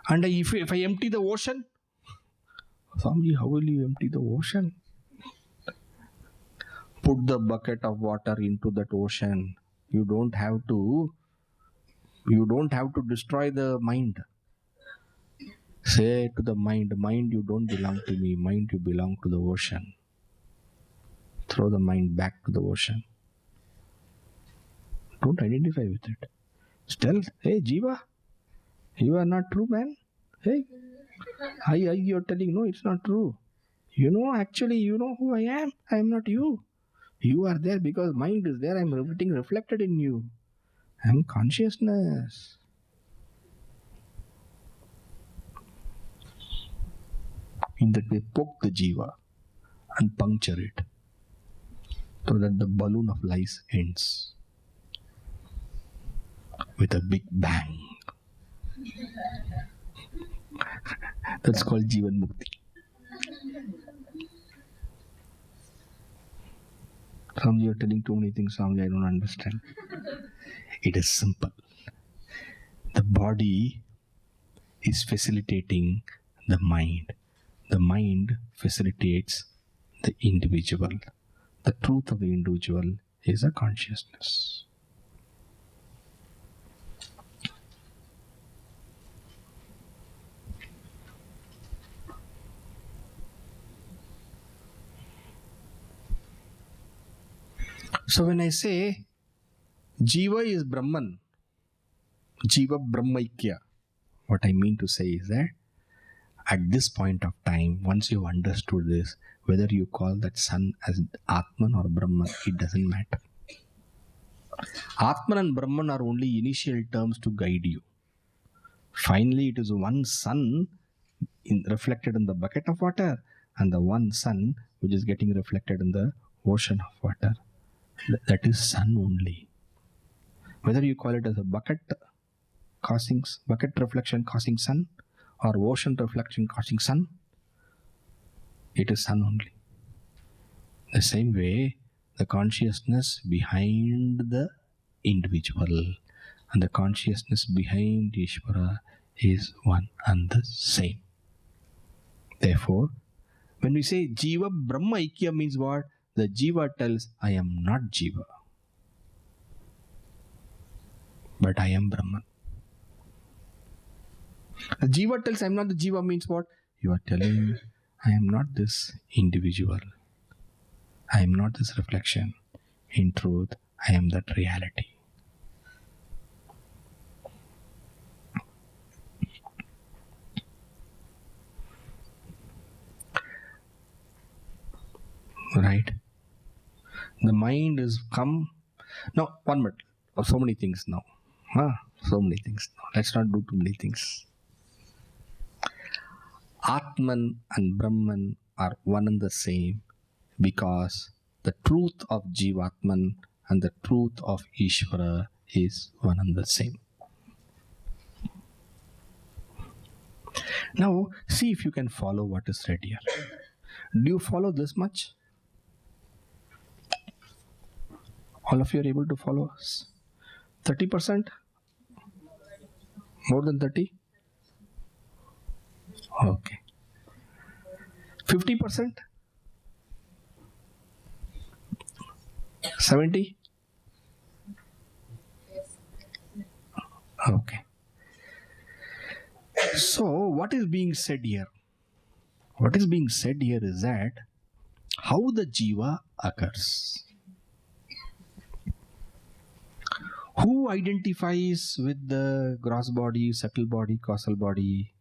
And if I empty the ocean, Swamiji, how will you empty the ocean? Put the bucket of water into that ocean. You don't have to destroy the mind. Say to the mind, you don't belong to me, mind, you belong to the ocean. Throw the mind back to the ocean. Don't identify with it. Tell, hey Jiva, you are not true, man. Hey, you're telling, no, it's not true. Actually, you know who I am. I am not you. You are there because mind is there. I am getting reflected in you. I am consciousness. In that way, poke the Jiva and puncture it so that the balloon of life ends with a big bang. That's called Jivan Mukti. Swamiji, you're telling too many things, Swamiji, I don't understand. It is simple. The body is facilitating the mind. The mind facilitates the individual. The truth of the individual is a consciousness. So when I say Jiva is Brahman, Jiva Brahmaikya, what I mean to say is that at this point of time, once you've understood this, whether you call that sun as Atman or Brahman, it doesn't matter. Atman and Brahman are only initial terms to guide you. Finally, it is one sun reflected in the bucket of water and the one sun which is getting reflected in the ocean of water. That is sun only. Whether you call it as a bucket reflection causing sun or ocean reflection causing sun, it is sun only. The same way, the consciousness behind the individual and the consciousness behind Ishvara is one and the same. Therefore, when we say Jiva Brahma Ikya means what? The Jiva tells, I am not Jiva, but I am Brahman. The Jiva tells, I am not the Jiva means what? You are telling, I am not this individual. I am not this reflection. In truth, I am that reality. Right? The mind is come. Now, 1 minute. So many things now. So many things now. Let's not do too many things. Atman and Brahman are one and the same because the truth of Jivatman and the truth of Ishvara is one and the same. Now, see if you can follow what is said here. Do you follow this much? All of you are able to follow us? 30%? More than 30? Okay. 50%? 70? Okay. So, what is being said here? What is being said here is that how the jiva occurs. Who identifies with the gross body, subtle body, causal body?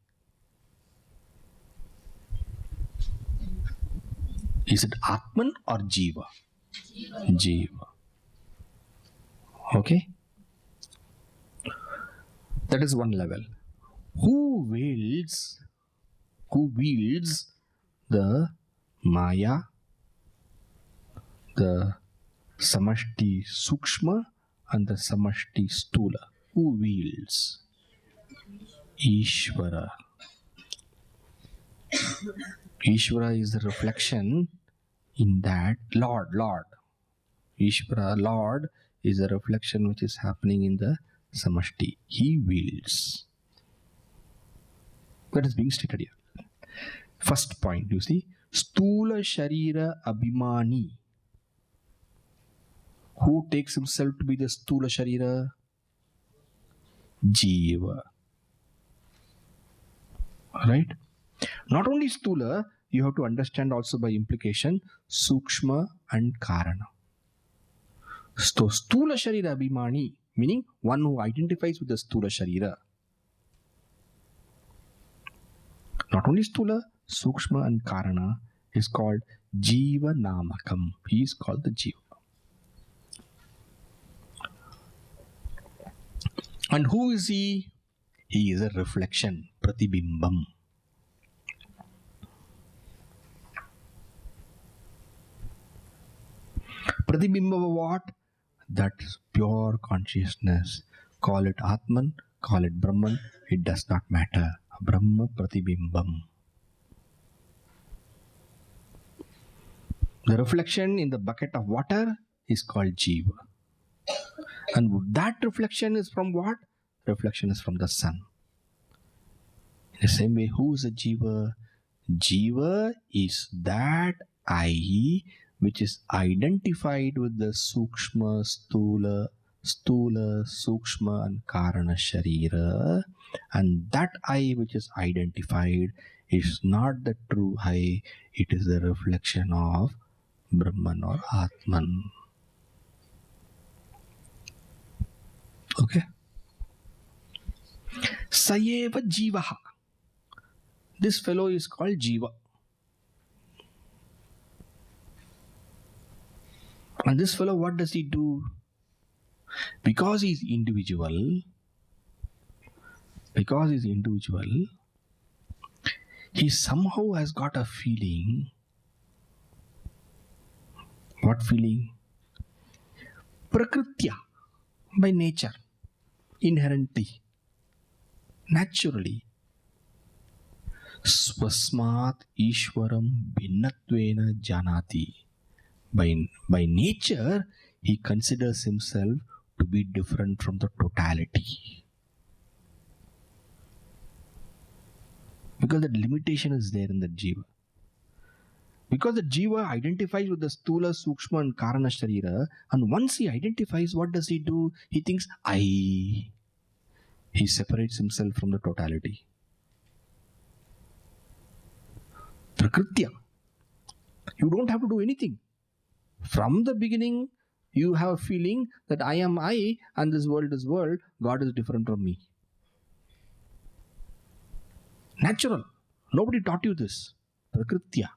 Is it Atman or Jiva? Jiva. Okay? That is one level. Who wields the Maya, the Samashti Sukshma and the Samashti Stula? Who wields? Ishvara. Ishvara is the reflection in that Lord. Ishvara, Lord, is a reflection which is happening in the Samashti. He wields. That is being stated here. First point, you see, Stula Sharira Abhimani. Who takes himself to be the Stula Sharira? Jiva. Right? Not only Stula, you have to understand also by implication Sukshma and Karana. So Stula Sharira Abhimani, meaning one who identifies with the Stula Sharira. Not only Stula, Sukshma and Karana is called Jiva Namakam. He is called the Jiva. And who is he? He is a reflection, Pratibimbam. Pratibimba of what? That is pure consciousness. Call it Atman, call it Brahman, it does not matter. Brahma Pratibimbam. The reflection in the bucket of water is called Jiva. And that reflection is from what? Reflection is from the sun. In the same way, who is a Jiva? Jiva is that I which is identified with the Sukshma, Stula, Sukshma and Karana Sharira. And that I which is identified is not the true I, it is the reflection of Brahman or Atman. Okay? Sayeva Jivaha. This fellow is called Jiva. And this fellow, what does he do? Because he is individual, he somehow has got a feeling. What feeling? Prakritya, by nature, inherently, naturally. Swasmat Ishwaram Bhinnatvena Janati. By nature, he considers himself to be different from the totality. Because that limitation is there in the Jiva. Because the Jiva identifies with the Stula, Sukshma and Karana Sharira, and once he identifies, what does he do? He thinks, I. He separates himself from the totality. Prakritya. You don't have to do anything. From the beginning, you have a feeling that I am I and this world is world, God is different from me. Natural. Nobody taught you this. Prakritya.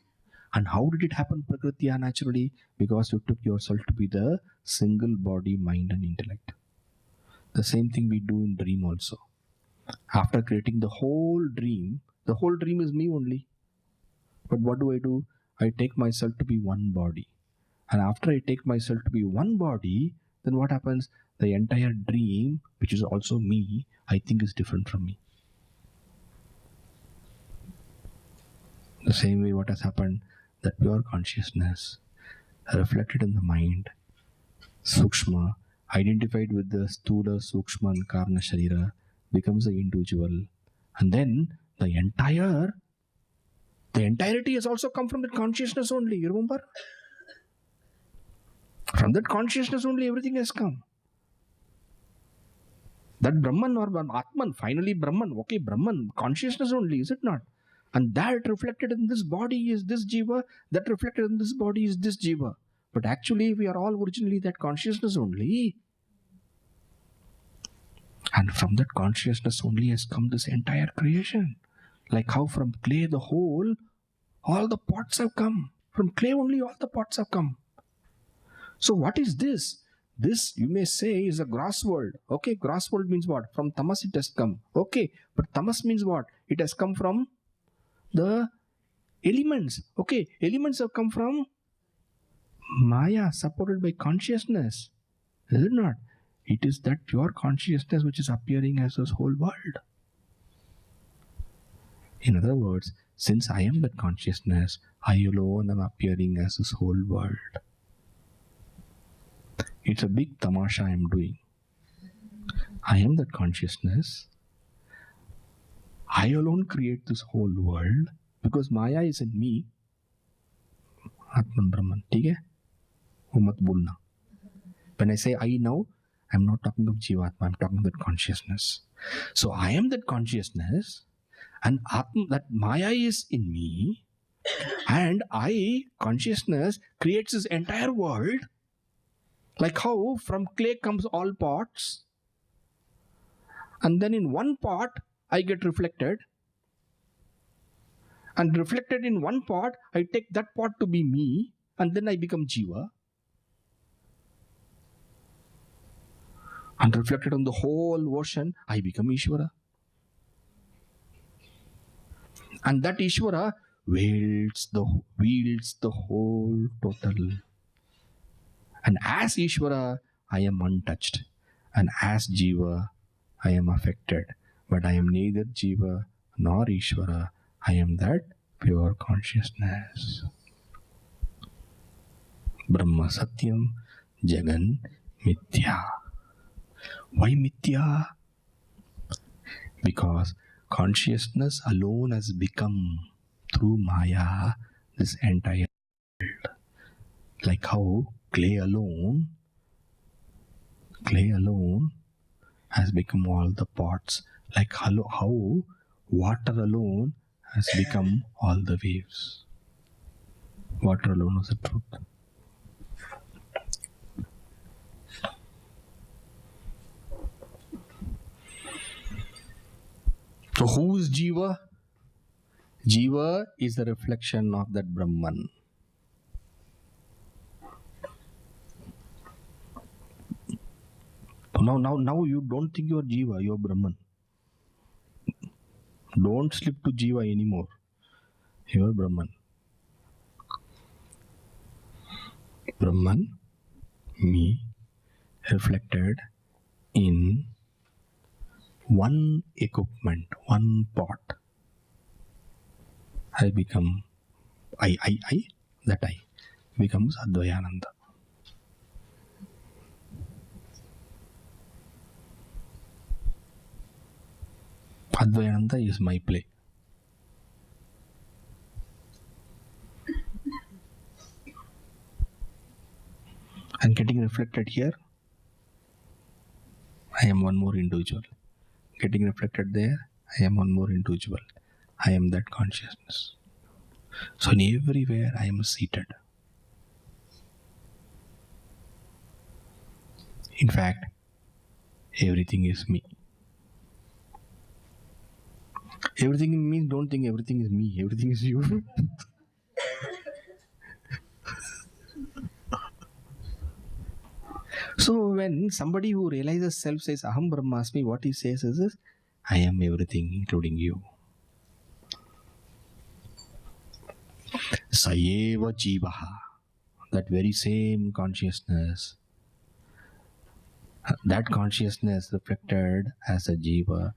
And how did it happen, Prakritya, naturally? Because you took yourself to be the single body, mind and intellect. The same thing we do in dream also. After creating the whole dream is me only. But what do? I take myself to be one body. And after I take myself to be one body, then what happens? The entire dream, which is also me, I think is different from me. The same way what has happened, that pure consciousness reflected in the mind, Sukshma, identified with the Stula, Sukshma and Karana Sharira, becomes the individual. And then the entirety has also come from that consciousness only, you remember? From that consciousness only everything has come. That Brahman or Atman, finally Brahman, okay, Brahman, consciousness only, is it not? And that reflected in this body is this jiva, that reflected in this body is this jiva. But actually, we are all originally that consciousness only. And from that consciousness only has come this entire creation. Like how from clay the whole, all the pots have come. From clay only all the pots have come. So what is this? This, you may say, is a gross world. Okay, gross world means what? From tamas it has come. Okay, but tamas means what? It has come from the elements. Okay, elements have come from Maya, supported by consciousness. Is it not? It is that pure consciousness which is appearing as this whole world. In other words, since I am that consciousness, I alone am appearing as this whole world. It's a big tamasha I am doing. I am that consciousness. I alone create this whole world because Maya is in me. Atman Brahman. Okay? वो मत बोलना. When I say I now, I'm not talking of Jivatma, I'm talking of that consciousness. So I am that consciousness, and Atma, that Maya is in me, and I, consciousness, creates this entire world. Like how from clay comes all pots, and then in one pot I get reflected, and reflected in one pot, I take that pot to be me, and then I become Jiva. And reflected on the whole ocean, I become Ishvara. And that Ishvara wields the whole total. And as Ishvara, I am untouched. And as Jiva, I am affected. But I am neither Jiva nor Ishvara. I am that pure consciousness. Brahma Satyam Jagan Mithya. Why Mithya? Because consciousness alone has become, through Maya, this entire world. Like how clay alone has become all the pots. Like how water alone has become all the waves. Water alone is the truth. So who is Jiva? Jiva is the reflection of that Brahman. Now you don't think you are Jiva, you are Brahman. Don't slip to Jiva anymore. You are Brahman. Brahman, me, reflected in one equipment, one pot. I become, that I becomes Advayananda. Advayananda is my play. And getting reflected here, I am one more individual. Getting reflected there, I am one more individual. I am that consciousness. So in everywhere I am seated. In fact, everything is me. Everything means don't think everything is me, everything is you. So when somebody who realizes self says Aham Brahmasmi, what he says is this: I am everything, including you. Sayeva Jivaha, that very same consciousness, that consciousness reflected as a Jiva,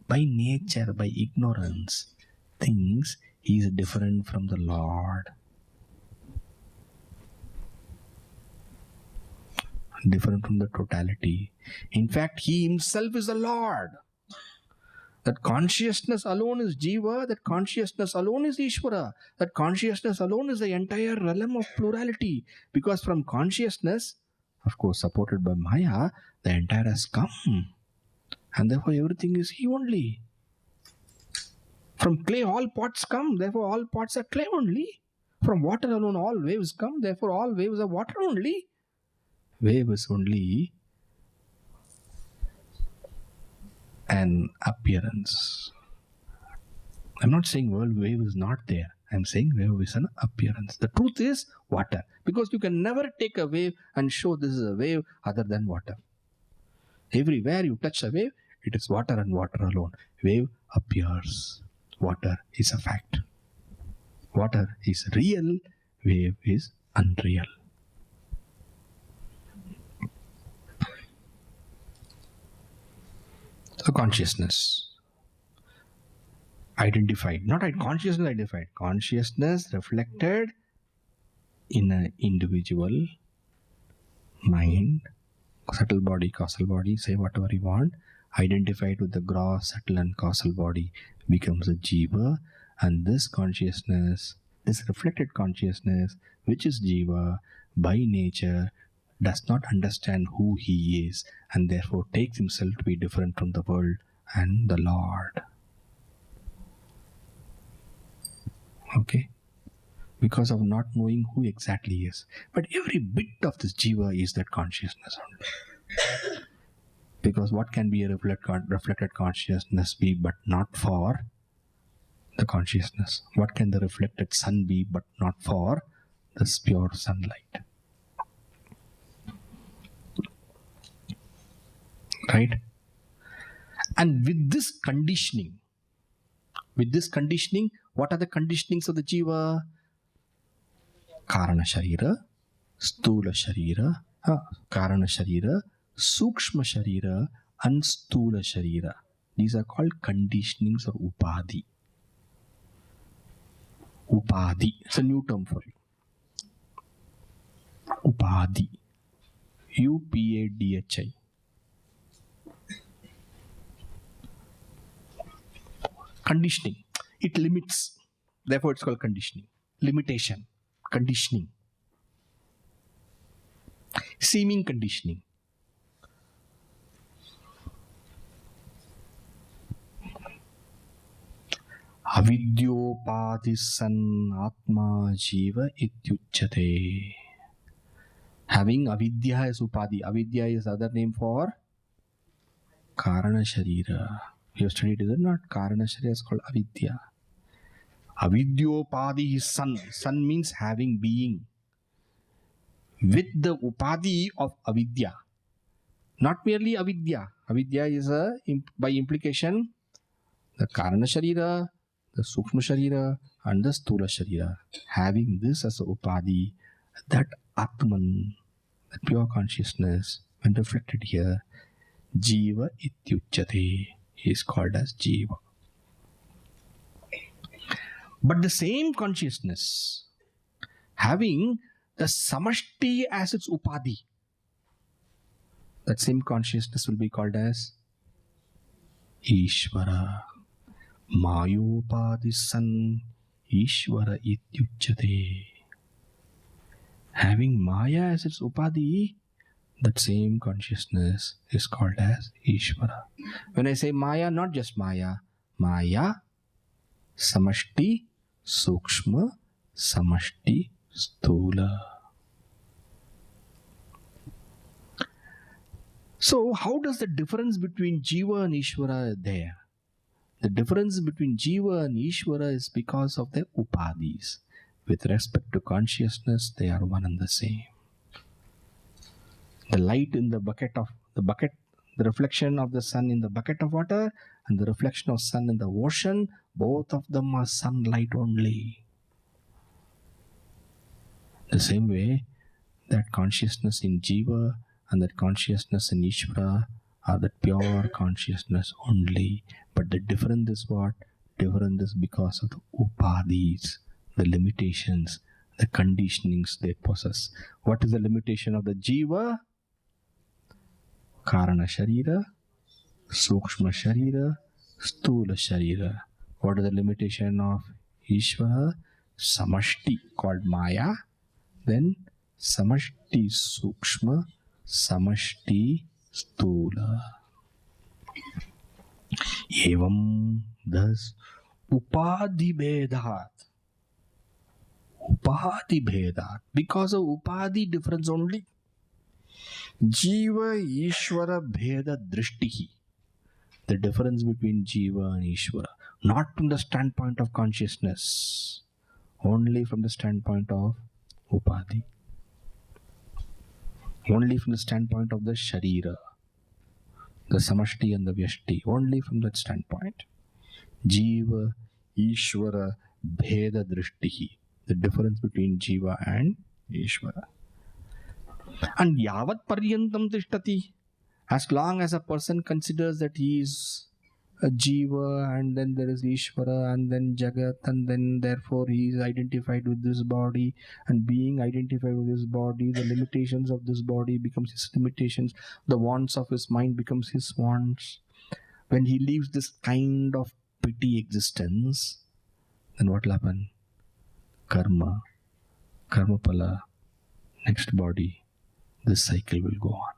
by nature, by ignorance, thinks he is different from the Lord. Different from the totality. In fact, he himself is the Lord. That consciousness alone is Jiva, that consciousness alone is Ishvara, that consciousness alone is the entire realm of plurality. Because from consciousness, of course supported by Maya, the entire has come. And therefore everything is he only. From clay all pots come, therefore all pots are clay only. From water alone all waves come, therefore all waves are water only. Wave is only an appearance. I'm not saying wave is not there. I'm saying wave is an appearance. The truth is water. Because you can never take a wave and show this is a wave other than water. Everywhere you touch a wave, it is water and water alone. Wave appears. Water is a fact. Water is real. Wave is unreal. So consciousness. Identified, not consciousness identified, consciousness reflected in an individual mind, subtle body, causal body, say whatever you want, identified with the gross, subtle and causal body becomes a jiva, and this consciousness, this reflected consciousness, which is jiva, by nature, does not understand who he is and therefore takes himself to be different from the world and the Lord. Okay, because of not knowing who exactly he is. But every bit of this jiva is that consciousness only. Because what can be a reflected consciousness be but not for the consciousness? What can the reflected sun be but not for this pure sunlight? Right? And with this conditioning, what are the conditionings of the jiva? Karana sharira, stula sharira, karana sharira, sukshma sharira, and stula sharira. These are called conditionings or upadhi. Upadhi. It's a new term for you. Upadhi. UPADHI. Conditioning. It limits. Therefore, it's called conditioning. Limitation. Conditioning. Seeming conditioning. Avidyopati san atma jiva ityuchyate. Having avidya as upadhi. Avidya is other name for karana sharira. You have studied, is it not? Karana sharira is called avidya. Avidyopadi is sun. Sun means having being. With the upadhi of avidya. Not merely avidya. Avidya is by implication the karana sharira, the sukshma sharira, and the stula sharira. Having this as a upadhi, that atman, that pure consciousness, when reflected here, jiva ityuchyate, is called as jiva. But the same consciousness, having the samashti as its upadhi, that same consciousness will be called as Ishvara. Mayopadi san Ishvara ityuchyate. Having Maya as its upadhi, that same consciousness is called as Ishvara. When I say Maya, not just Maya, Maya, Samashti, Sukshma, Samashti, Stula. So, how does the difference between Jiva and Ishvara there? The difference between Jiva and Ishvara is because of their upadhis. With respect to consciousness, they are one and the same. The light in the bucket, the reflection of the sun in the bucket of water, and the reflection of sun in the ocean, both of them are sunlight only. The same way, that consciousness in Jiva and that consciousness in Ishvara are the pure consciousness only. But the difference is what? Difference is because of the upadhis, the limitations, the conditionings they possess. What is the limitation of the Jiva? Karana sharira, sukshma sharira, stula sharira. What is the limitation of Ishvara? Samashti, called Maya. Then samashti sukshma, samashti stula. Evam, thus, Upadhi Bhedat. Upadhi Bhedat. Because of Upadhi difference only. Jiva Ishvara Bheda Drishtihi. The difference between Jiva and Ishvara. Not from the standpoint of consciousness. Only from the standpoint of Upadhi. Only from the standpoint of the Sharira. The Samashti and the Vyashti. Only from that standpoint. Jiva Ishvara Bheda Drishtihi. The difference between Jiva and Ishvara. And Yavat Paryantam Tishtati. As long as a person considers that he is a Jiva, and then there is Ishvara, and then Jagat, and then therefore he is identified with this body, and being identified with this body, the limitations of this body becomes his limitations, the wants of his mind becomes his wants. When he leaves this kind of petty existence, then what will happen? Karma, karmapala, next body, this cycle will go on.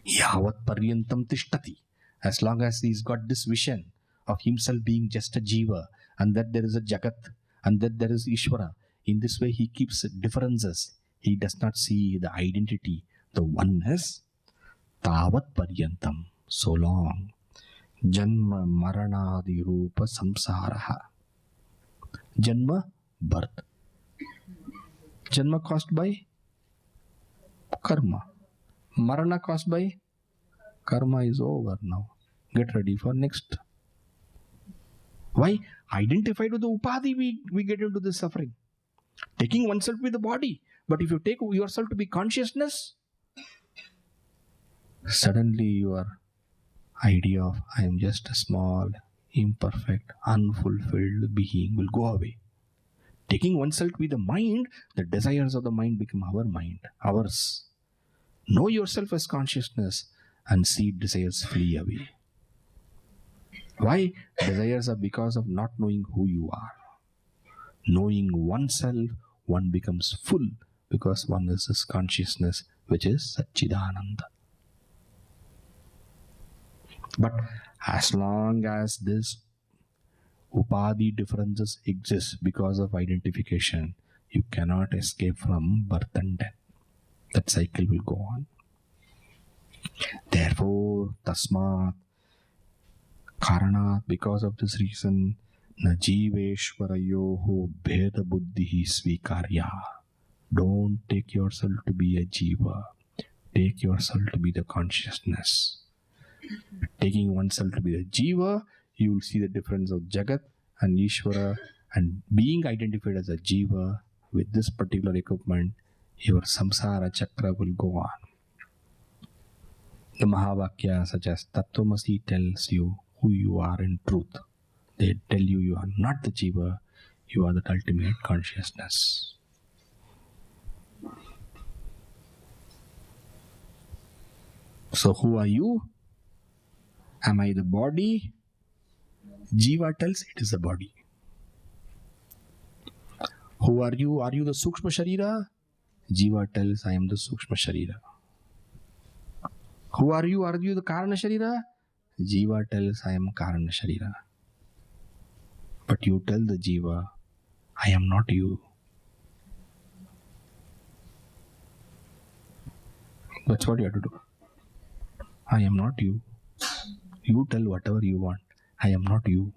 Yavat paryantam tishtati. As long as he's got this vision of himself being just a jiva, and that there is a jagat, and that there is Ishvara, in this way he keeps differences. He does not see the identity, the oneness. Tavat paryantam. So long. Janma maranadi rupa samsaraha. Janma, birth. Janma caused by karma. Marana caused by karma is over now. Get ready for next. Why? Identified with the upadhi, we get into this suffering. Taking oneself with the body. But if you take yourself to be consciousness, suddenly your idea of I am just a small, imperfect, unfulfilled being will go away. Taking oneself with the mind, the desires of the mind become our mind, ours. Know yourself as consciousness and see desires flee away. Why? Desires are because of not knowing who you are. Knowing oneself, one becomes full because one is this consciousness which is Satchidananda. But as long as this upadhi differences exist because of identification, you cannot escape from birth and death. That cycle will go on. Therefore, tasmat, karanat, because of this reason, na jiveshwarayoho bheda buddhihi svikarya. Don't take yourself to be a jiva. Take yourself to be the consciousness. Taking oneself to be the jiva, you will see the difference of jagat and Ishvara, and being identified as a jiva with this particular equipment, your samsara chakra will go on. The Mahavakya such as Tattvamasi tells you who you are in truth. They tell you you are not the jiva, you are the ultimate consciousness. So who are you? Am I the body? Jiva tells it is the body. Who are you? Are you the Sukshma Sharira? Jiva tells I am the Sukshma Sharira. Who are you? Are you the Karana Sharira? Jiva tells I am Karana Sharira. But you tell the Jiva, I am not you. That's what you have to do. I am not you. You tell whatever you want. I am not you.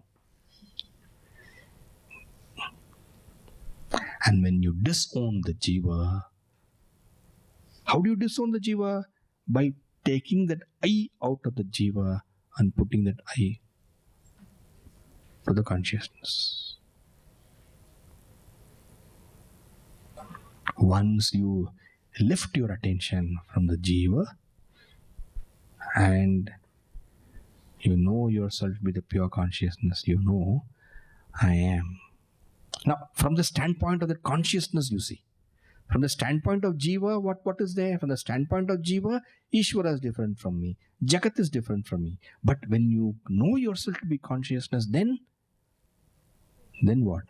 And when you disown the Jiva, how do you disown the Jiva? By taking that I out of the Jiva and putting that I to the consciousness. Once you lift your attention from the Jiva and you know yourself with the pure consciousness, you know I am. Now, from the standpoint of the consciousness, you see. From the standpoint of Jiva, what is there? From the standpoint of Jiva, Ishvara is different from me. Jagat is different from me. But when you know yourself to be consciousness, then what?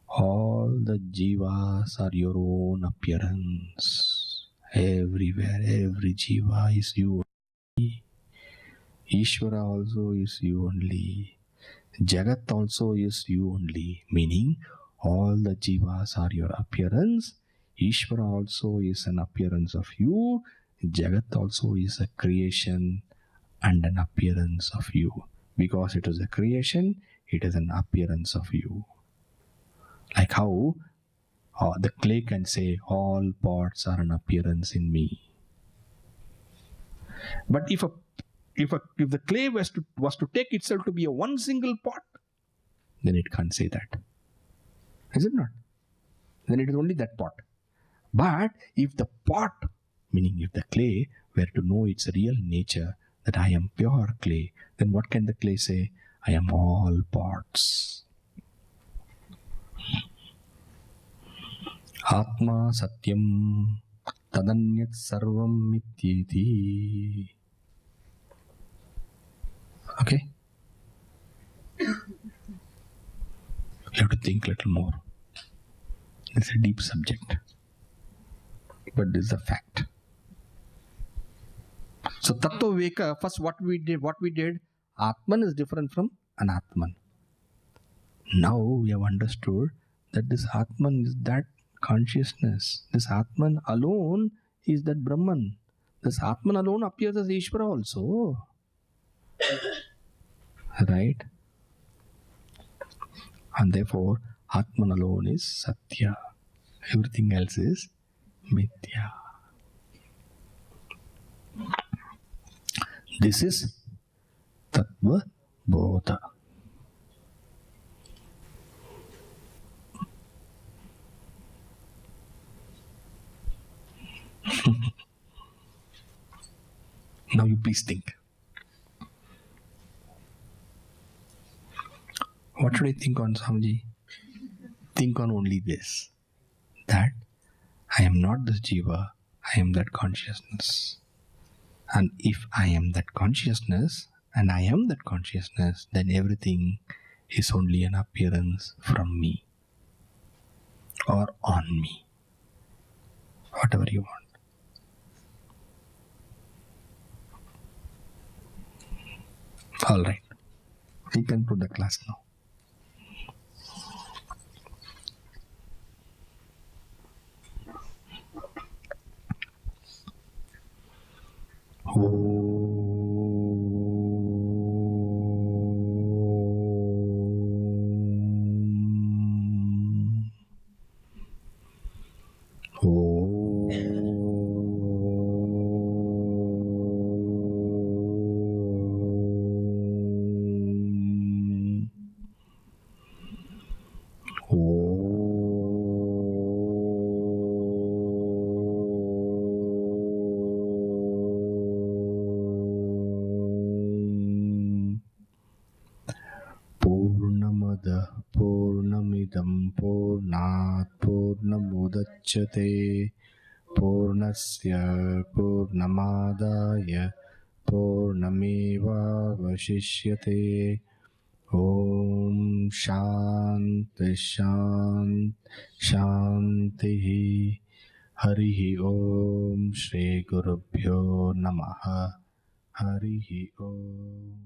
All the Jivas are your own appearance. Everywhere, every Jiva is you only. Ishvara also is you only. Jagat also is you only, meaning all the jivas are your appearance. Ishvara also is an appearance of you. Jagat also is a creation and an appearance of you. Because it is a creation, it is an appearance of you. Like how the clay can say, all pots are an appearance in me. But if the clay was to take itself to be a one single pot, then it can't say that. Is it not? Then it is only that pot. But if the pot, meaning if the clay were to know its real nature, that I am pure clay, then what can the clay say? I am all pots. Atma satyam tadanyat sarvam mityeti. Okay? You have to think a little more. It's a deep subject. But this is a fact. So Tattvabodha, first what we did, Atman is different from Anatman. Now we have understood that this Atman is that consciousness. This Atman alone is that Brahman. This Atman alone appears as Ishvara also. Right? And therefore, Atman alone is Satya. Everything else is Mithya. This is Tattvabodha. Now you please think. What should I think on, Swamiji? Think on only this, that I am not this jiva, I am that consciousness. And if I am that consciousness, and I am that consciousness, then everything is only an appearance from me or on me. Whatever you want. All right. We conclude the class now. Purnamidam Purnat Purnamudachyate Purnasya Purnamadaya Purnameva Vashishyate. Om Shanti Shanti Shanti. Harihi Om Shri Gurubhyo Namaha. Harihi Om.